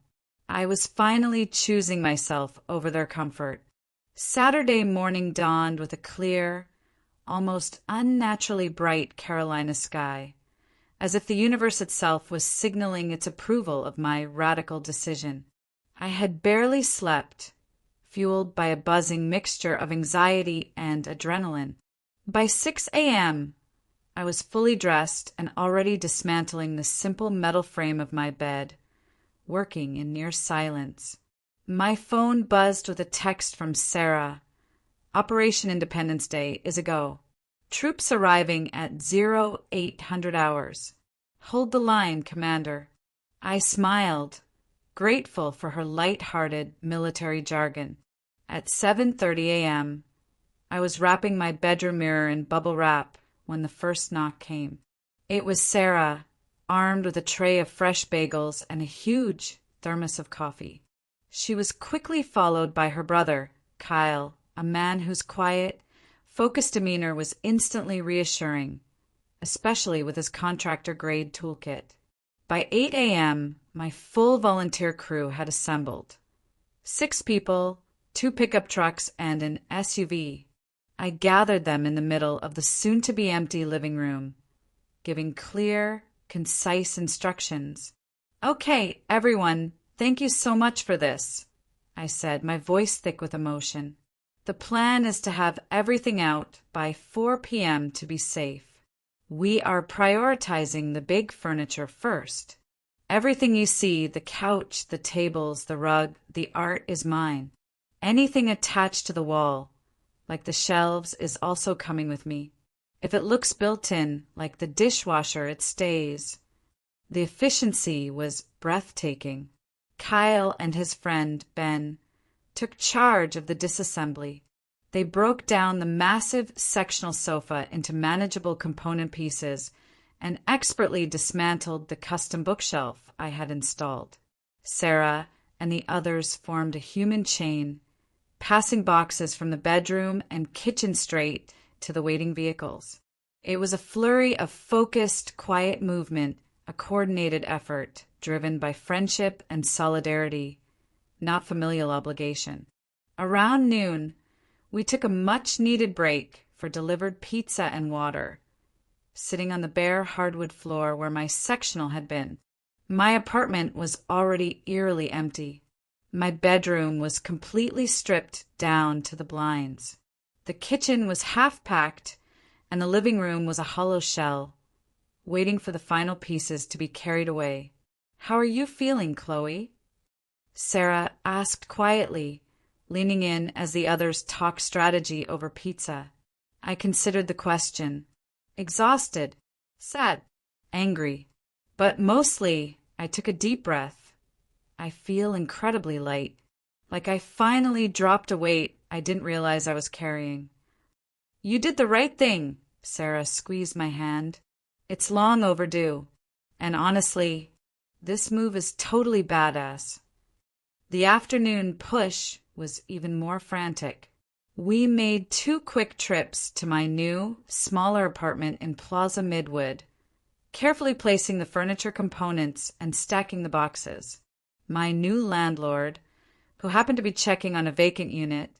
I was finally choosing myself over their comfort. Saturday morning dawned with a clear, almost unnaturally bright Carolina sky, as if the universe itself was signaling its approval of my radical decision. I had barely slept, fueled by a buzzing mixture of anxiety and adrenaline. By 6 a.m., I was fully dressed and already dismantling the simple metal frame of my bed, working in near silence. My phone buzzed with a text from Sarah. "Operation Independence Day is a go. Troops arriving at 0800 hours. Hold the line, Commander." I smiled, grateful for her light-hearted military jargon. At 7:30 a.m., I was wrapping my bedroom mirror in bubble wrap when the first knock came. It was Sarah, armed with a tray of fresh bagels and a huge thermos of coffee. She was quickly followed by her brother, Kyle, a man whose quiet, focused demeanor was instantly reassuring, especially with his contractor-grade toolkit. By 8 a.m., my full volunteer crew had assembled. 6 people, 2 pickup trucks, and an SUV. I gathered them in the middle of the soon-to-be-empty living room, giving clear, concise instructions. "Okay, everyone, thank you so much for this," I said, my voice thick with emotion. The plan is to have everything out by 4 p.m. to be safe. We are prioritizing the big furniture first. Everything you see, the couch, the tables, the rug, the art is mine. Anything attached to the wall, like the shelves, is also coming with me. If it looks built-in, like the dishwasher, it stays. The efficiency was breathtaking. Kyle and his friend, Ben, took charge of the disassembly. They broke down the massive sectional sofa into manageable component pieces and expertly dismantled the custom bookshelf I had installed. Sarah and the others formed a human chain, passing boxes from the bedroom and kitchen straight to the waiting vehicles. It was a flurry of focused, quiet movement, a coordinated effort driven by friendship and solidarity, not familial obligation. Around noon, we took a much-needed break for delivered pizza and water, sitting on the bare hardwood floor where my sectional had been. My apartment was already eerily empty. My bedroom was completely stripped down to the blinds. The kitchen was half-packed, and the living room was a hollow shell, waiting for the final pieces to be carried away. "How are you feeling, Chloe?" Sarah asked quietly, leaning in as the others talked strategy over pizza. I considered the question. Exhausted, sad, angry. But mostly, I took a deep breath. I feel incredibly light, like I finally dropped a weight I didn't realize I was carrying. "You did the right thing," Sarah squeezed my hand. "It's long overdue. And honestly, this move is totally badass." The afternoon push was even more frantic. We made 2 quick trips to my new, smaller apartment in Plaza Midwood, carefully placing the furniture components and stacking the boxes. My new landlord, who happened to be checking on a vacant unit,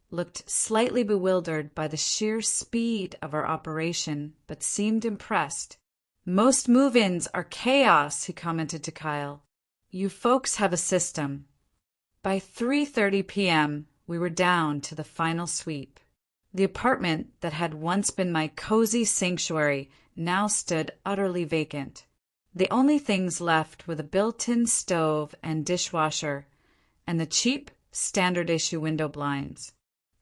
looked slightly bewildered by the sheer speed of our operation, but seemed impressed. "Most move-ins are chaos," he commented to Kyle. "You folks have a system." By 3:30 p.m., we were down to the final sweep. The apartment that had once been my cozy sanctuary now stood utterly vacant. The only things left were the built-in stove and dishwasher and the cheap, standard-issue window blinds.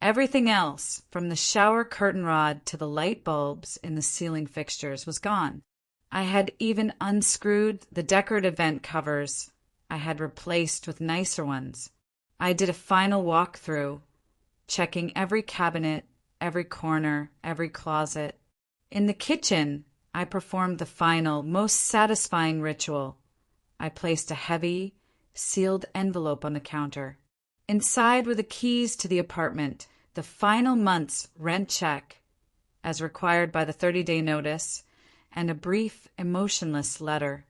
Everything else, from the shower curtain rod to the light bulbs in the ceiling fixtures, was gone. I had even unscrewed the decorative vent covers I had replaced with nicer ones. I did a final walkthrough, checking every cabinet, every corner, every closet. In the kitchen, I performed the final, most satisfying ritual. I placed a heavy, sealed envelope on the counter. Inside were the keys to the apartment, the final month's rent check, as required by the 30-day notice, and a brief, emotionless letter.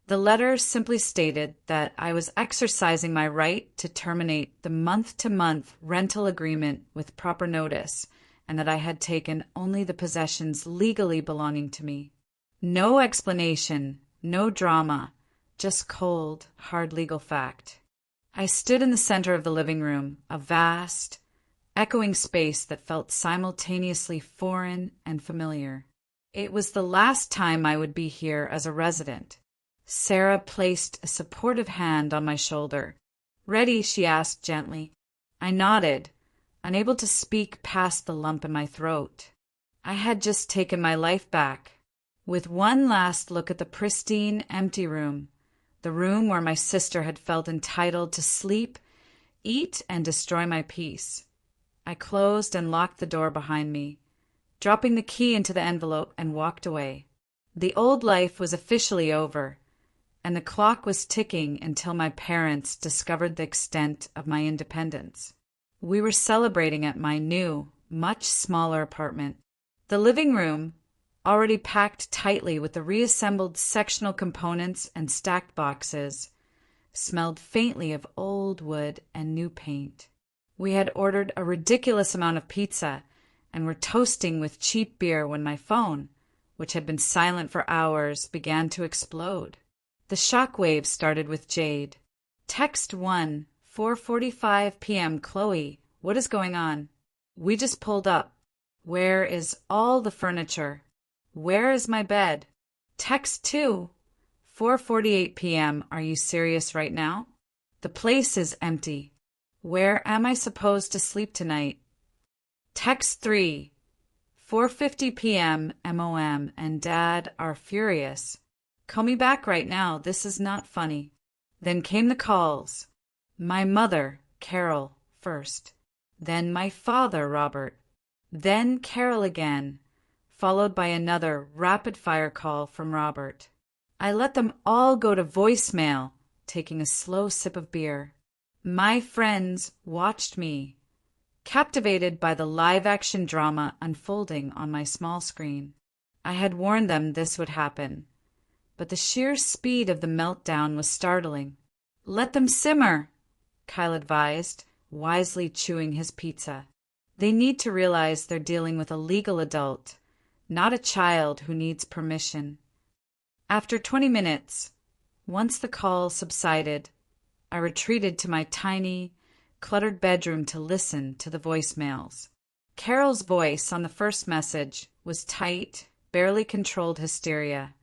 The letter simply stated that I was exercising my right to terminate the month-to-month rental agreement with proper notice, and that I had taken only the possessions legally belonging to me. No explanation, no drama, just cold, hard legal fact. I stood in the center of the living room, a vast, echoing space that felt simultaneously foreign and familiar. It was the last time I would be here as a resident. Sarah placed a supportive hand on my shoulder. "Ready?" she asked gently. I nodded, unable to speak past the lump in my throat. I had just taken my life back. With one last look at the pristine, empty room, the room where my sister had felt entitled to sleep, eat, and destroy my peace, I closed and locked the door behind me, dropping the key into the envelope, and walked away. The old life was officially over, and the clock was ticking until my parents discovered the extent of my independence. We were celebrating at my new, much smaller apartment. The living room, already packed tightly with the reassembled sectional components and stacked boxes, smelled faintly of old wood and new paint. We had ordered a ridiculous amount of pizza and were toasting with cheap beer when my phone, which had been silent for hours, began to explode. The shockwave started with Jade. "Text 1, 4:45 p.m. Chloe, what is going on?" We just pulled up. Where is all the furniture? Where is my bed? Text 2. 4:48 p.m. Are you serious right now? The place is empty. Where am I supposed to sleep tonight? Text 3. 4:50 p.m. MOM and Dad are furious. Call me back right now. This is not funny. Then came the calls. My mother, Carol, first. Then my father, Robert. Then Carol again, followed by another rapid-fire call from Robert. I let them all go to voicemail, taking a slow sip of beer. My friends watched me, captivated by the live-action drama unfolding on my small screen. I had warned them this would happen, but the sheer speed of the meltdown was startling. Let them simmer, Kyle advised, wisely chewing his pizza. They need to realize they're dealing with a legal adult, not a child who needs permission. After 20 minutes, once the call subsided, I retreated to my tiny, cluttered bedroom to listen to the voicemails. Carol's voice on the first message was tight, barely controlled hysteria.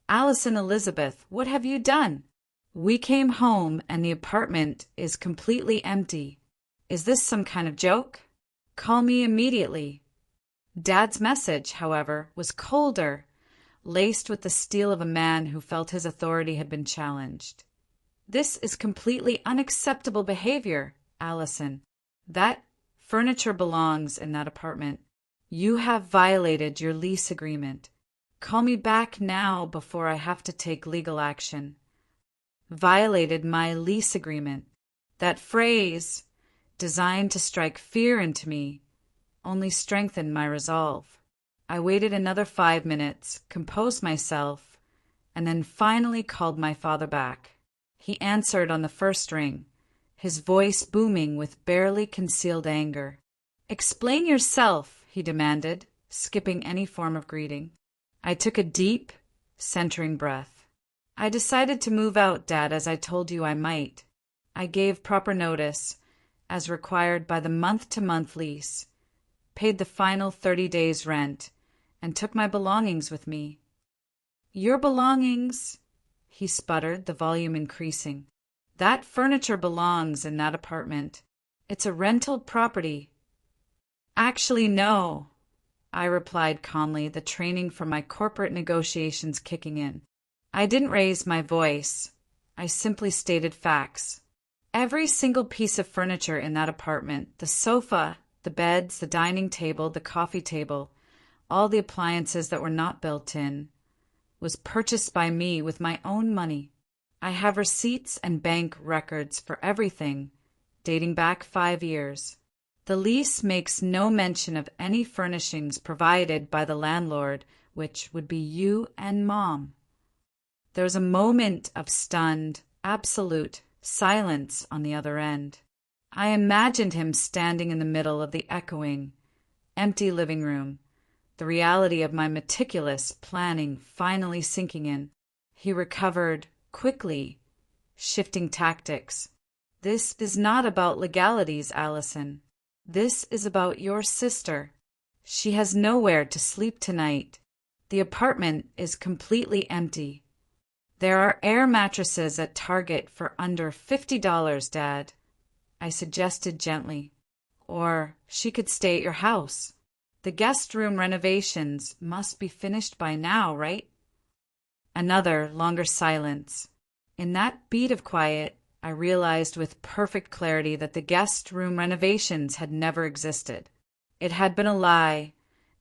Allison Elizabeth, what have you done? We came home and the apartment is completely empty. Is this some kind of joke? Call me immediately. Dad's message, however, was colder, laced with the steel of a man who felt his authority had been challenged. This is completely unacceptable behavior, Allison. That furniture belongs in that apartment. You have violated your lease agreement. Call me back now before I have to take legal action. Violated my lease agreement. That phrase, designed to strike fear into me, only strengthened my resolve. I waited another 5 minutes, composed myself, and then finally called my father back. He answered on the first ring, his voice booming with barely concealed anger. Explain yourself, he demanded, skipping any form of greeting. I took a deep, centering breath. I decided to move out, Dad, as I told you I might. I gave proper notice, as required by the month-to-month lease, paid the final 30 days' rent, and took my belongings with me. Your belongings, he sputtered, the volume increasing. That furniture belongs in that apartment. It's a rental property. Actually, no, I replied calmly, the training from my corporate negotiations kicking in. I didn't raise my voice. I simply stated facts. Every single piece of furniture in that apartment, the sofa, the beds, the dining table, the coffee table, all the appliances that were not built in, was purchased by me with my own money. I have receipts and bank records for everything, dating back 5 years. The lease makes no mention of any furnishings provided by the landlord, which would be you and Mom. There was a moment of stunned, absolute silence on the other end. I imagined him standing in the middle of the echoing, empty living room, the reality of my meticulous planning finally sinking in. He recovered quickly, shifting tactics. This is not about legalities, Allison. This is about your sister. She has nowhere to sleep tonight. The apartment is completely empty. There are air mattresses at Target for under $50, Dad, I suggested gently. Or she could stay at your house. The guest room renovations must be finished by now, right? Another longer silence. In that beat of quiet, I realized with perfect clarity that the guest room renovations had never existed. It had been a lie,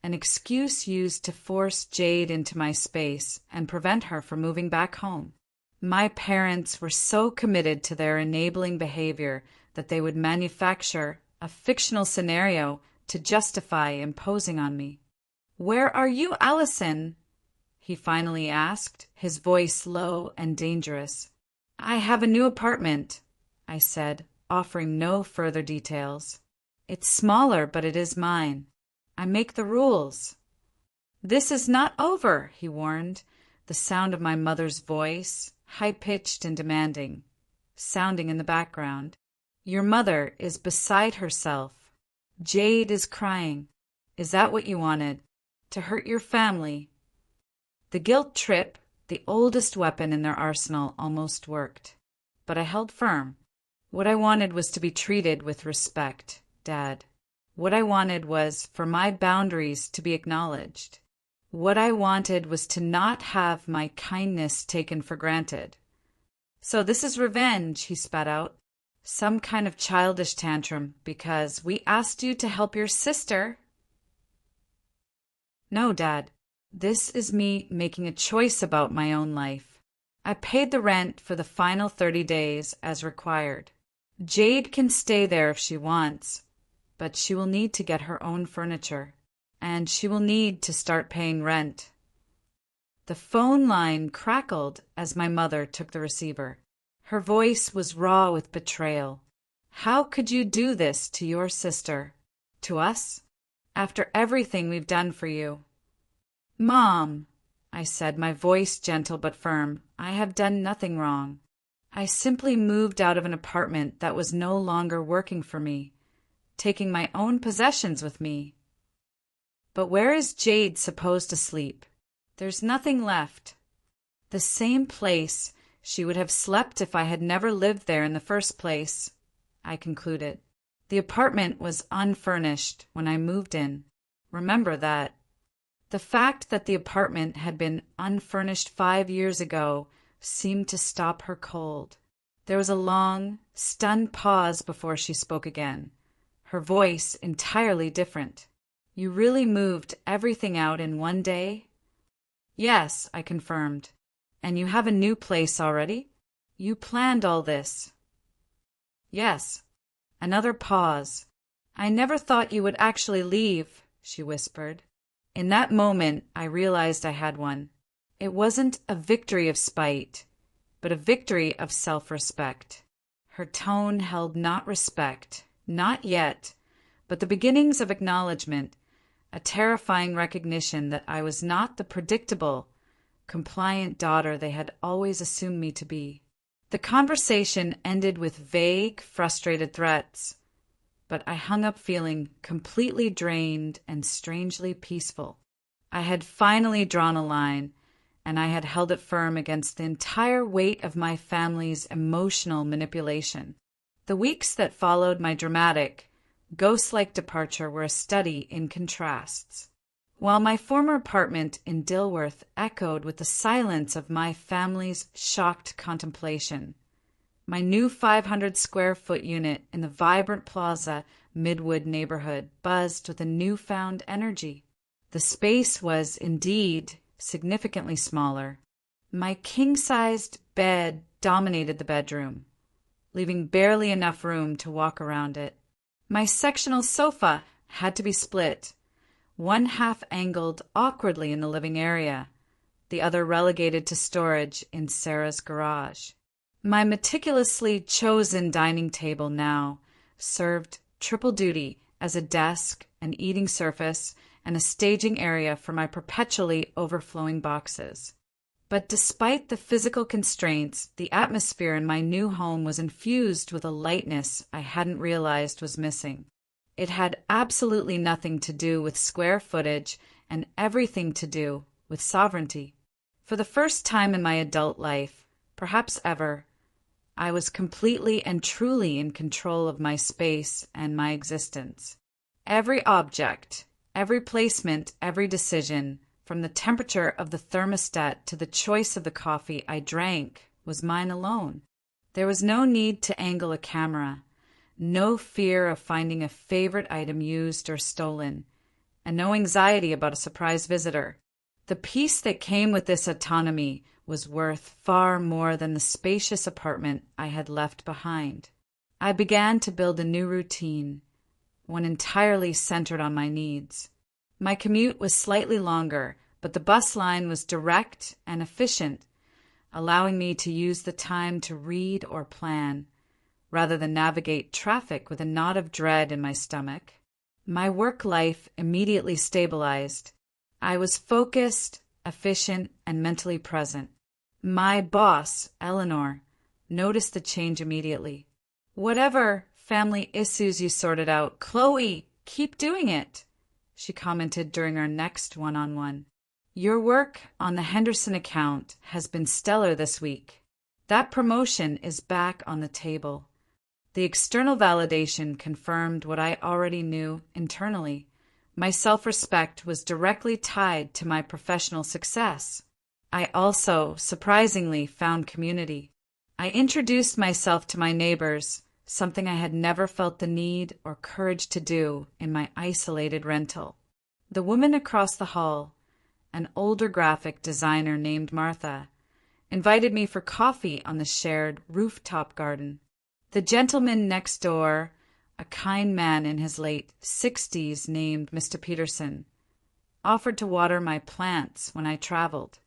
an excuse used to force Jade into my space and prevent her from moving back home. My parents were so committed to their enabling behavior that they would manufacture a fictional scenario to justify imposing on me. "Where are you, Allison?" he finally asked, his voice low and dangerous. "I have a new apartment," I said, offering no further details. "It's smaller, but it is mine. I make the rules." "This is not over," he warned, the sound of my mother's voice, high-pitched and demanding, sounding in the background. "Your mother is beside herself. Jade is crying. Is that what you wanted? To hurt your family? The guilt trip, the oldest weapon in their arsenal, almost worked. But I held firm. What I wanted was to be treated with respect, Dad. What I wanted was for my boundaries to be acknowledged. What I wanted was to not have my kindness taken for granted. So this is revenge, he spat out. Some kind of childish tantrum because we asked you to help your sister. No, Dad. This is me making a choice about my own life. I paid the rent for the final 30 days as required. Jade can stay there if she wants, but she will need to get her own furniture, and she will need to start paying rent. The phone line crackled as my mother took the receiver. Her voice was raw with betrayal. How could you do this to your sister? To us? After everything we've done for you? Mom, I said, my voice gentle but firm, I have done nothing wrong. I simply moved out of an apartment that was no longer working for me, taking my own possessions with me. But where is Jade supposed to sleep? There's nothing left. The same place she would have slept if I had never lived there in the first place, I concluded. The apartment was unfurnished when I moved in. Remember that. The fact that the apartment had been unfurnished 5 years ago seemed to stop her cold. There was a long, stunned pause before she spoke again, her voice entirely different. You really moved everything out in one day? Yes, I confirmed. And you have a new place already? You planned all this? Yes. Another pause. I never thought you would actually leave, she whispered. In that moment, I realized I had one. It wasn't a victory of spite, but a victory of self-respect. Her tone held not respect, not yet, but the beginnings of acknowledgement, a terrifying recognition that I was not the predictable, compliant daughter they had always assumed me to be. The conversation ended with vague, frustrated threats, but I hung up feeling completely drained and strangely peaceful. I had finally drawn a line, and I had held it firm against the entire weight of my family's emotional manipulation. The weeks that followed my dramatic, ghost-like departure were a study in contrasts. While my former apartment in Dilworth echoed with the silence of my family's shocked contemplation, my new 500-square-foot unit in the vibrant Plaza Midwood neighborhood buzzed with a newfound energy. The space was, indeed, significantly smaller. My king-sized bed dominated the bedroom, leaving barely enough room to walk around it. My sectional sofa had to be split, one half angled awkwardly in the living area, the other relegated to storage in Sarah's garage. My meticulously chosen dining table now served triple duty as a desk, an eating surface, and a staging area for my perpetually overflowing boxes. But despite the physical constraints, the atmosphere in my new home was infused with a lightness I hadn't realized was missing. It had absolutely nothing to do with square footage and everything to do with sovereignty. For the first time in my adult life, perhaps ever, I was completely and truly in control of my space and my existence. Every object, every placement, every decision, from the temperature of the thermostat to the choice of the coffee I drank, was mine alone. There was no need to angle a camera, no fear of finding a favorite item used or stolen, and no anxiety about a surprise visitor. The peace that came with this autonomy was worth far more than the spacious apartment I had left behind. I began to build a new routine, one entirely centered on my needs. My commute was slightly longer, but the bus line was direct and efficient, allowing me to use the time to read or plan, rather than navigate traffic with a knot of dread in my stomach. My work life immediately stabilized. I was focused, efficient, and mentally present. My boss, Eleanor, noticed the change immediately. "Whatever family issues you sorted out, Chloe," "Keep doing it," she commented during our next one-on-one. "Your work on the Henderson account has been stellar this week. That promotion is back on the table." The external validation confirmed what I already knew internally. My self-respect was directly tied to my professional success. I also, surprisingly, found community. I introduced myself to my neighbors, something I had never felt the need or courage to do in my isolated rental. The woman across the hall, an older graphic designer named Martha, invited me for coffee on the shared rooftop garden. The gentleman next door, a kind man in his late 60s named Mr. Peterson, offered to water my plants when I traveled.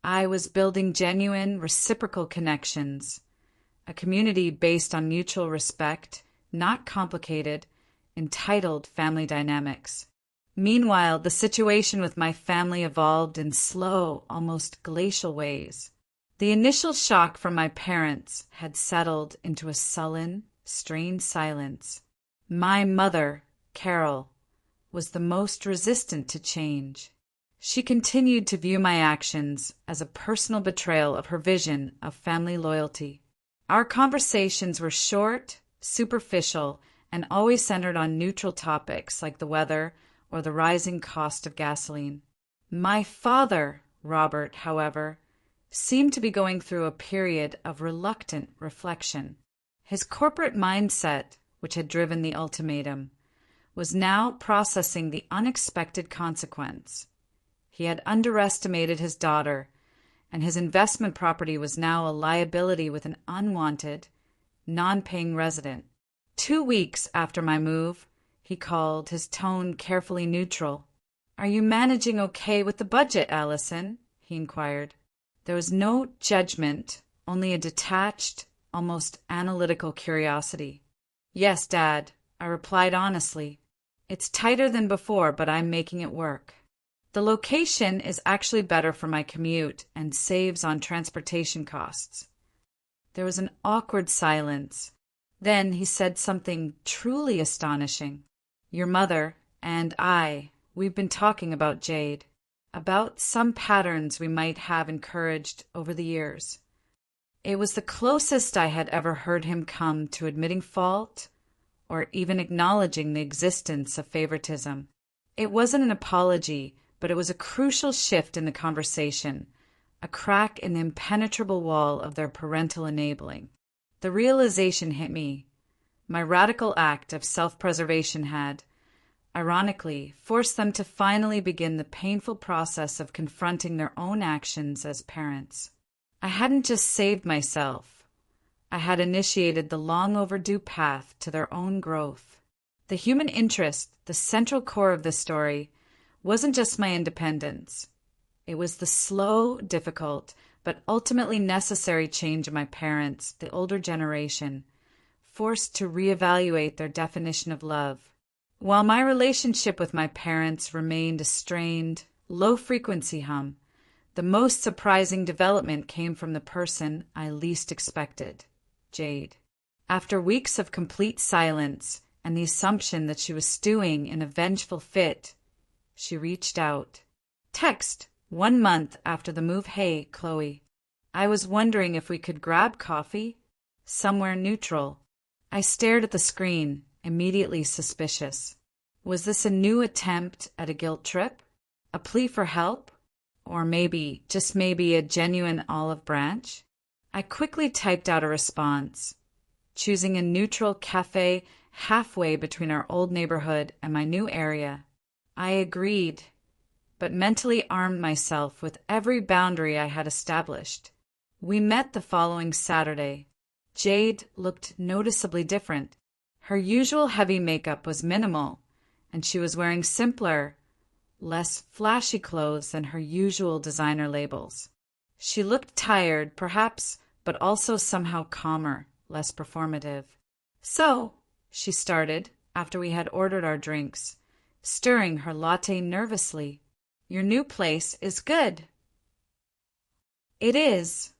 I was building genuine, reciprocal connections, a community based on mutual respect, not complicated, entitled family dynamics. Meanwhile, the situation with my family evolved in slow, almost glacial ways. The initial shock from my parents had settled into a sullen, strained silence. My mother, Carol, was the most resistant to change. She continued to view my actions as a personal betrayal of her vision of family loyalty. Our conversations were short, superficial, and always centered on neutral topics like the weather or the rising cost of gasoline. My father, Robert, however, seemed to be going through a period of reluctant reflection. His corporate mindset, which had driven the ultimatum, was now processing the unexpected consequence. He had underestimated his daughter, and his investment property was now a liability with an unwanted, non-paying resident. 2 weeks after my move, he called, his tone carefully neutral. "Are you managing okay with the budget, Allison?" he inquired. There was no judgment, only a detached, almost analytical curiosity. "Yes, Dad," I replied honestly. "It's tighter than before, but I'm making it work. The location is actually better for my commute and saves on transportation costs." There was an awkward silence. Then he said something truly astonishing. "Your mother and we've been talking about Jade, about some patterns we might have encouraged over the years." It was the closest I had ever heard him come to admitting fault or even acknowledging the existence of favoritism. It wasn't an apology, but it was a crucial shift in the conversation, a crack in the impenetrable wall of their parental enabling. The realization hit me. My radical act of self-preservation had, ironically, forced them to finally begin the painful process of confronting their own actions as parents. I hadn't just saved myself. I had initiated the long-overdue path to their own growth. The human interest, the central core of this story, wasn't just my independence. It was the slow, difficult, but ultimately necessary change of my parents, the older generation, forced to reevaluate their definition of love. While my relationship with my parents remained a strained, low-frequency hum, the most surprising development came from the person I least expected, Jade. After weeks of complete silence and the assumption that she was stewing in a vengeful fit, she reached out. Text, 1 month after the move. "Hey, Chloe. I was wondering if we could grab coffee? Somewhere neutral." I stared at the screen, immediately suspicious. Was this a new attempt at a guilt trip? A plea for help? Or maybe, just maybe, a genuine olive branch? I quickly typed out a response, choosing a neutral cafe halfway between our old neighborhood and my new area. I agreed, but mentally armed myself with every boundary I had established. We met the following Saturday. Jade looked noticeably different. Her usual heavy makeup was minimal, and she was wearing simpler, less flashy clothes than her usual designer labels. She looked tired, perhaps, but also somehow calmer, less performative. "So," she started, after we had ordered our drinks, stirring her latte nervously, "your new place is good." "It is,"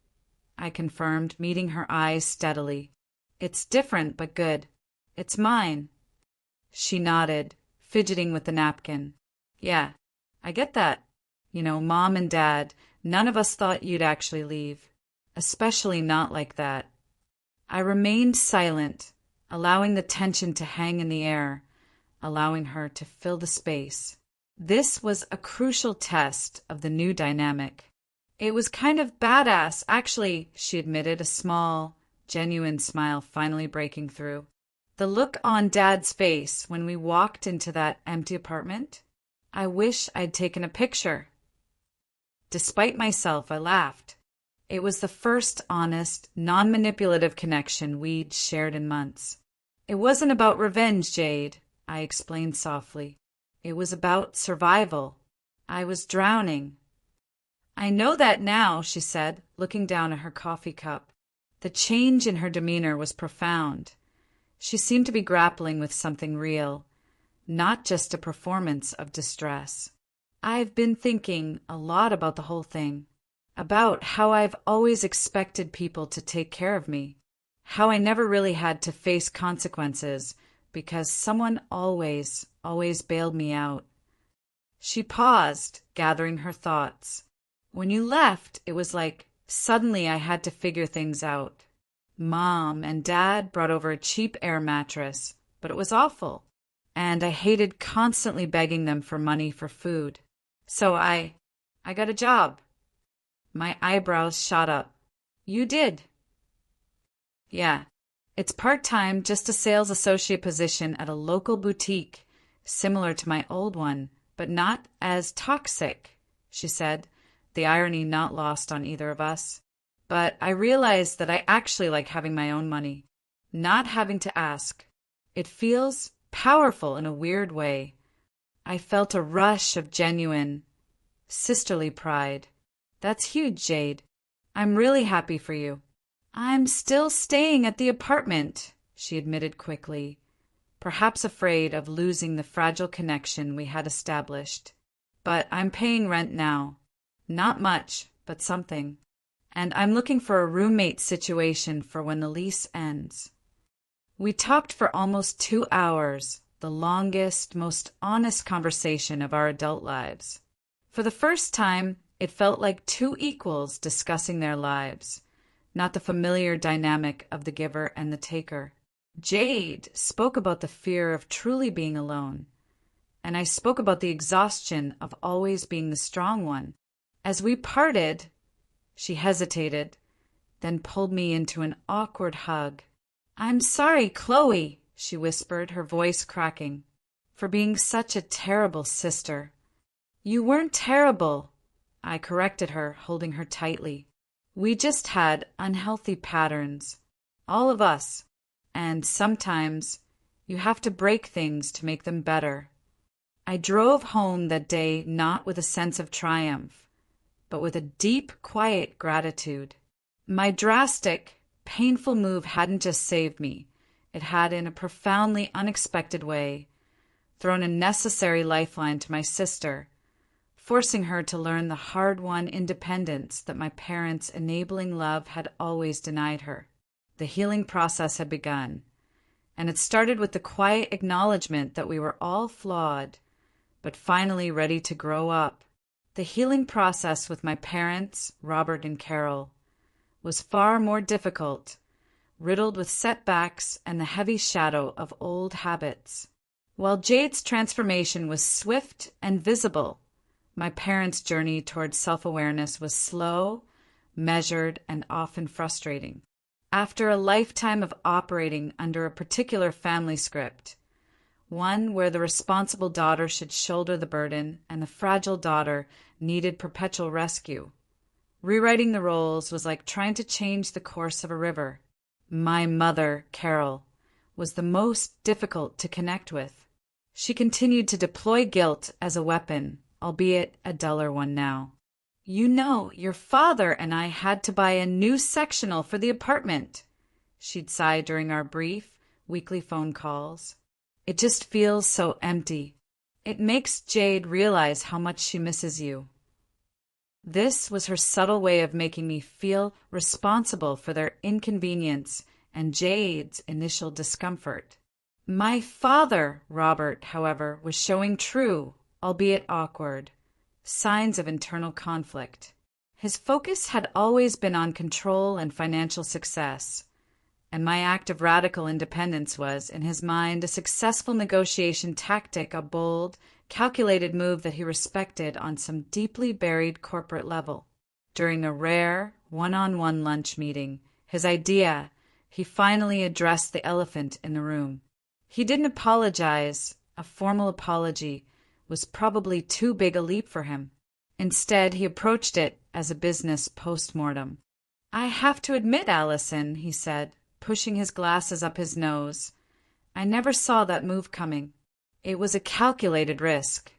I confirmed, meeting her eyes steadily. "It's different but good. It's mine." She nodded, fidgeting with the napkin. Yeah, I get that. Mom and Dad, none of us thought you'd actually leave. Especially not like that. I remained silent, allowing the tension to hang in the air, allowing her to fill the space. This was a crucial test of the new dynamic. It was kind of badass, actually, she admitted, a small, genuine smile finally breaking through. The look on Dad's face when we walked into that empty apartment? I wish I'd taken a picture. Despite myself, I laughed. It was the first honest, non-manipulative connection we'd shared in months. It wasn't about revenge, Jade, I explained softly. It was about survival. I was drowning. I know that now, she said, looking down at her coffee cup. The change in her demeanor was profound. She seemed to be grappling with something real, not just a performance of distress. I've been thinking a lot about the whole thing, about how I've always expected people to take care of me, how I never really had to face consequences because someone always bailed me out. She paused, gathering her thoughts. When you left, it was like suddenly I had to figure things out. Mom and Dad brought over a cheap air mattress, but it was awful, and I hated constantly begging them for money for food. So I got a job. My eyebrows shot up. You did? Yeah. It's part-time, just a sales associate position at a local boutique, similar to my old one, but not as toxic, she said, the irony not lost on either of us. But I realized that I actually like having my own money, not having to ask. It feels powerful in a weird way. I felt a rush of genuine, sisterly pride. That's huge, Jade. I'm really happy for you. I'm still staying at the apartment, she admitted quickly, perhaps afraid of losing the fragile connection we had established. But I'm paying rent now. Not much, but something. And I'm looking for a roommate situation for when the lease ends. We talked for almost 2 hours, the longest, most honest conversation of our adult lives. For the first time, it felt like two equals discussing their lives, not the familiar dynamic of the giver and the taker. Jade spoke about the fear of truly being alone, and I spoke about the exhaustion of always being the strong one. As we parted, she hesitated, then pulled me into an awkward hug. I'm sorry, Chloe, she whispered, her voice cracking, for being such a terrible sister. You weren't terrible, I corrected her, holding her tightly. We just had unhealthy patterns, all of us, and sometimes you have to break things to make them better. I drove home that day not with a sense of triumph, but with a deep, quiet gratitude. My drastic, painful move hadn't just saved me. It had, in a profoundly unexpected way, thrown a necessary lifeline to my sister, forcing her to learn the hard-won independence that my parents' enabling love had always denied her. The healing process had begun, and it started with the quiet acknowledgement that we were all flawed, but finally ready to grow up. The healing process with my parents, Robert and Carol, was far more difficult, riddled with setbacks and the heavy shadow of old habits. While Jade's transformation was swift and visible, my parents' journey toward self-awareness was slow, measured, and often frustrating. After a lifetime of operating under a particular family script, one where the responsible daughter should shoulder the burden and the fragile daughter needed perpetual rescue, rewriting the roles was like trying to change the course of a river. My mother, Carol, was the most difficult to connect with. She continued to deploy guilt as a weapon, albeit a duller one now. You know, your father and I had to buy a new sectional for the apartment, she'd sigh during our brief, weekly phone calls. It just feels so empty. It makes Jade realize how much she misses you. This was her subtle way of making me feel responsible for their inconvenience and Jade's initial discomfort. My father, Robert, however, was showing true, albeit awkward, signs of internal conflict. His focus had always been on control and financial success, and my act of radical independence was, in his mind, a successful negotiation tactic, a bold, calculated move that he respected on some deeply buried corporate level. During a rare, one-on-one lunch meeting, he finally addressed the elephant in the room. He didn't apologize. A formal apology was probably too big a leap for him. Instead, he approached it as a business postmortem. "I have to admit, Allison," he said, pushing his glasses up his nose, "I never saw that move coming. It was a calculated risk.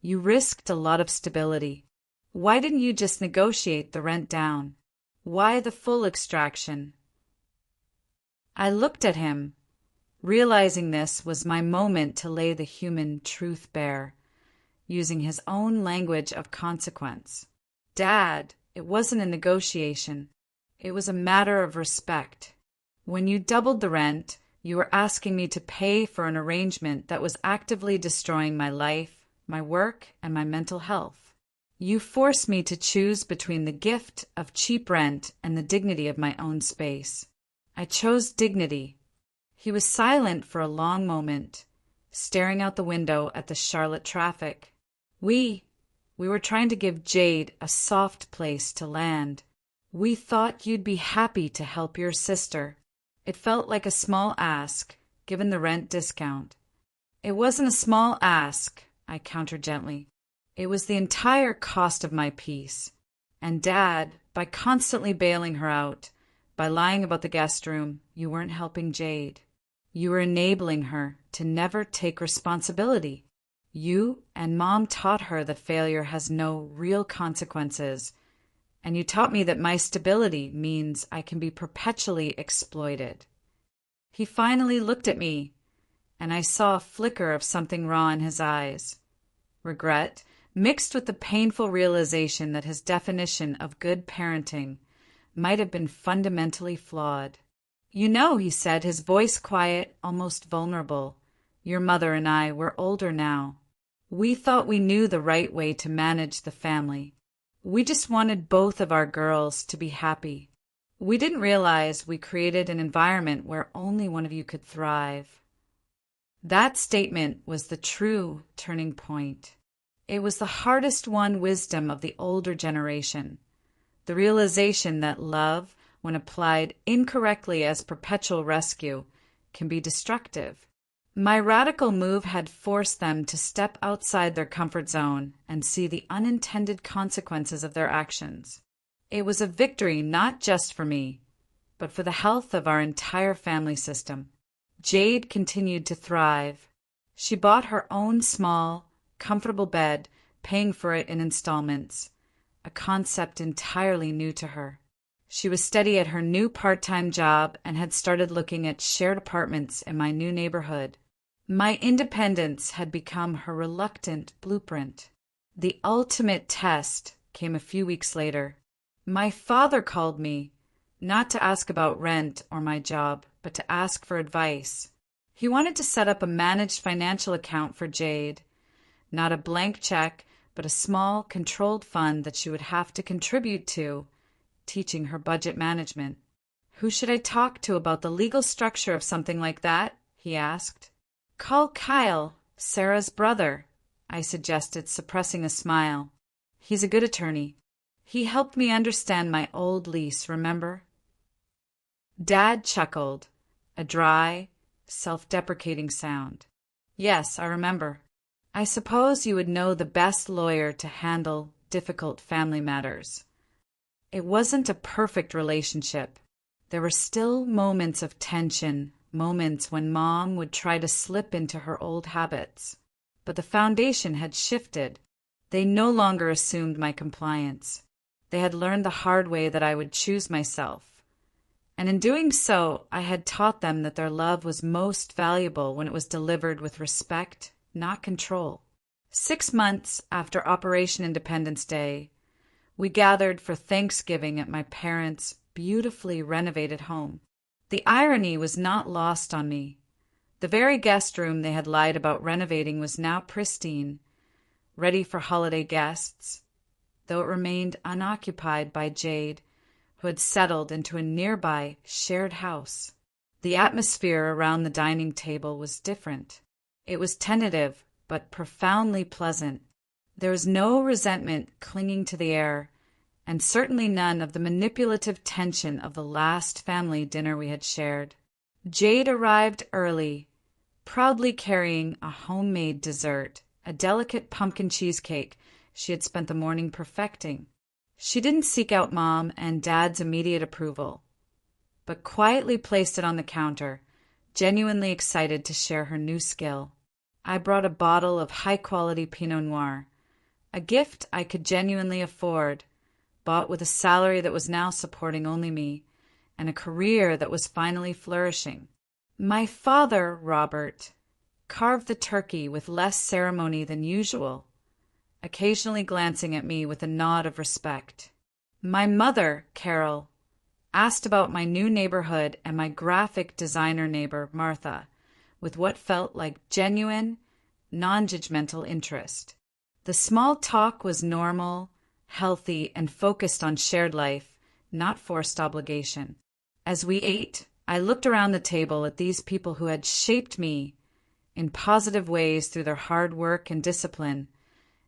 You risked a lot of stability. Why didn't you just negotiate the rent down? Why the full extraction?" I looked at him, realizing this was my moment to lay the human truth bare, using his own language of consequence. "Dad, it wasn't a negotiation. It was a matter of respect. When you doubled the rent, you were asking me to pay for an arrangement that was actively destroying my life, my work, and my mental health. You forced me to choose between the gift of cheap rent and the dignity of my own space. I chose dignity." He was silent for a long moment, staring out the window at the Charlotte traffic. We were trying to give Jade a soft place to land. We thought you'd be happy to help your sister. It felt like a small ask, given the rent discount. "It wasn't a small ask," I countered gently. "It was the entire cost of my peace. And Dad, by constantly bailing her out, by lying about the guest room, you weren't helping Jade. You were enabling her to never take responsibility. You and Mom taught her that failure has no real consequences, and you taught me that my stability means I can be perpetually exploited." He finally looked at me, and I saw a flicker of something raw in his eyes. Regret, mixed with the painful realization that his definition of good parenting might have been fundamentally flawed. "You know," he said, his voice quiet, almost vulnerable, "your mother and I, we're older now. We thought we knew the right way to manage the family. We just wanted both of our girls to be happy. We didn't realize we created an environment where only one of you could thrive." That statement was the true turning point. It was the hardest-won wisdom of the older generation. The realization that love, when applied incorrectly as perpetual rescue, can be destructive. My radical move had forced them to step outside their comfort zone and see the unintended consequences of their actions. It was a victory not just for me, but for the health of our entire family system. Jade continued to thrive. She bought her own small, comfortable bed, paying for it in installments, a concept entirely new to her. She was steady at her new part-time job and had started looking at shared apartments in my new neighborhood. My independence had become her reluctant blueprint. The ultimate test came a few weeks later. My father called me, not to ask about rent or my job, but to ask for advice. He wanted to set up a managed financial account for Jade, not a blank check, but a small, controlled fund that she would have to contribute to, teaching her budget management. "Who should I talk to about the legal structure of something like that?" he asked. "Call Kyle, Sarah's brother," I suggested, suppressing a smile. "He's a good attorney. He helped me understand my old lease, remember?" Dad chuckled, a dry, self-deprecating sound. "Yes, I remember. I suppose you would know the best lawyer to handle difficult family matters." It wasn't a perfect relationship. There were still moments of tension, moments when Mom would try to slip into her old habits. But the foundation had shifted. They no longer assumed my compliance. They had learned the hard way that I would choose myself. And in doing so, I had taught them that their love was most valuable when it was delivered with respect, not control. 6 months after Operation Independence Day, we gathered for Thanksgiving at my parents' beautifully renovated home. The irony was not lost on me. The very guest room they had lied about renovating was now pristine, ready for holiday guests, though it remained unoccupied by Jade, who had settled into a nearby shared house. The atmosphere around the dining table was different. It was tentative, but profoundly pleasant. There was no resentment clinging to the air, and certainly none of the manipulative tension of the last family dinner we had shared. Jade arrived early, proudly carrying a homemade dessert, a delicate pumpkin cheesecake she had spent the morning perfecting. She didn't seek out Mom and Dad's immediate approval, but quietly placed it on the counter, genuinely excited to share her new skill. I brought a bottle of high-quality Pinot Noir, a gift I could genuinely afford, bought with a salary that was now supporting only me, and a career that was finally flourishing. My father, Robert, carved the turkey with less ceremony than usual, occasionally glancing at me with a nod of respect. My mother, Carol, asked about my new neighborhood and my graphic designer neighbor, Martha, with what felt like genuine, non-judgmental interest. The small talk was normal, healthy, and focused on shared life, not forced obligation. As we ate, I looked around the table at these people who had shaped me in positive ways through their hard work and discipline,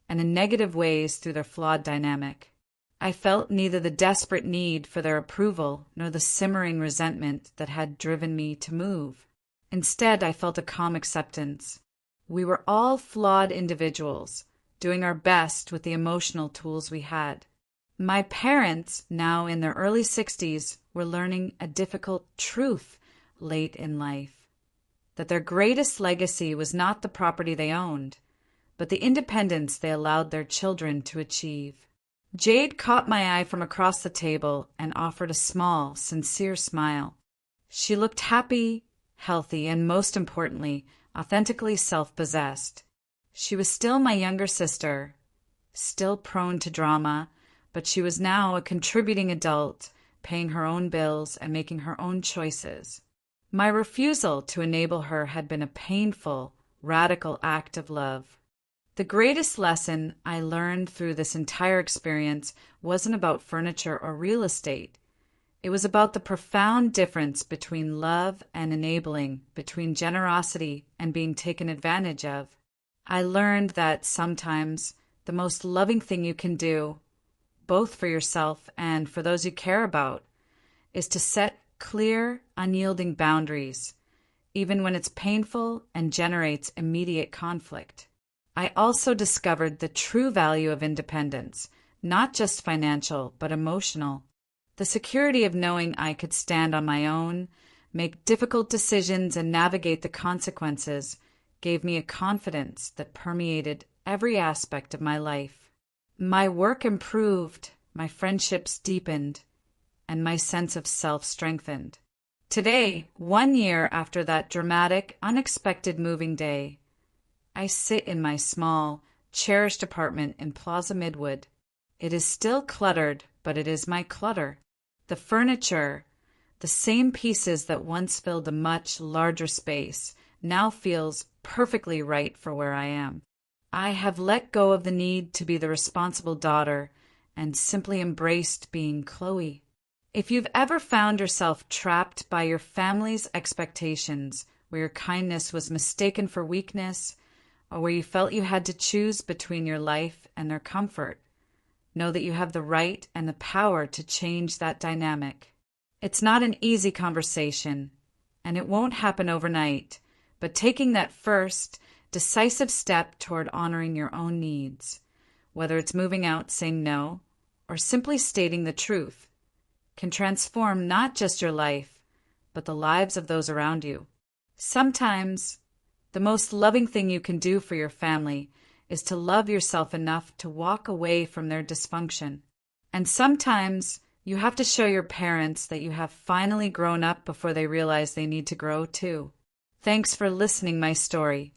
and in negative ways through their flawed dynamic. I felt neither the desperate need for their approval nor the simmering resentment that had driven me to move. Instead, I felt a calm acceptance. We were all flawed individuals, doing our best with the emotional tools we had. My parents, now in their early 60s, were learning a difficult truth late in life, that their greatest legacy was not the property they owned, but the independence they allowed their children to achieve. Jade caught my eye from across the table and offered a small, sincere smile. She looked happy, healthy, and most importantly, authentically self-possessed. She was still my younger sister, still prone to drama, but she was now a contributing adult, paying her own bills and making her own choices. My refusal to enable her had been a painful, radical act of love. The greatest lesson I learned through this entire experience wasn't about furniture or real estate. It was about the profound difference between love and enabling, between generosity and being taken advantage of. I learned that sometimes the most loving thing you can do, both for yourself and for those you care about, is to set clear, unyielding boundaries, even when it's painful and generates immediate conflict. I also discovered the true value of independence, not just financial, but emotional. The security of knowing I could stand on my own, make difficult decisions, and navigate the consequences gave me a confidence that permeated every aspect of my life. My work improved, my friendships deepened, and my sense of self strengthened. Today, 1 year after that dramatic, unexpected moving day, I sit in my small, cherished apartment in Plaza Midwood. It is still cluttered, but it is my clutter. The furniture, the same pieces that once filled a much larger space, now feels perfectly right for where I am. I have let go of the need to be the responsible daughter and simply embraced being Chloe. If you've ever found yourself trapped by your family's expectations, where your kindness was mistaken for weakness, or where you felt you had to choose between your life and their comfort, know that you have the right and the power to change that dynamic. It's not an easy conversation, and it won't happen overnight, but taking that first, decisive step toward honoring your own needs, whether it's moving out saying no or simply stating the truth, can transform not just your life, but the lives of those around you. Sometimes, the most loving thing you can do for your family is to love yourself enough to walk away from their dysfunction. And sometimes you have to show your parents that you have finally grown up before they realize they need to grow too. Thanks for listening my story.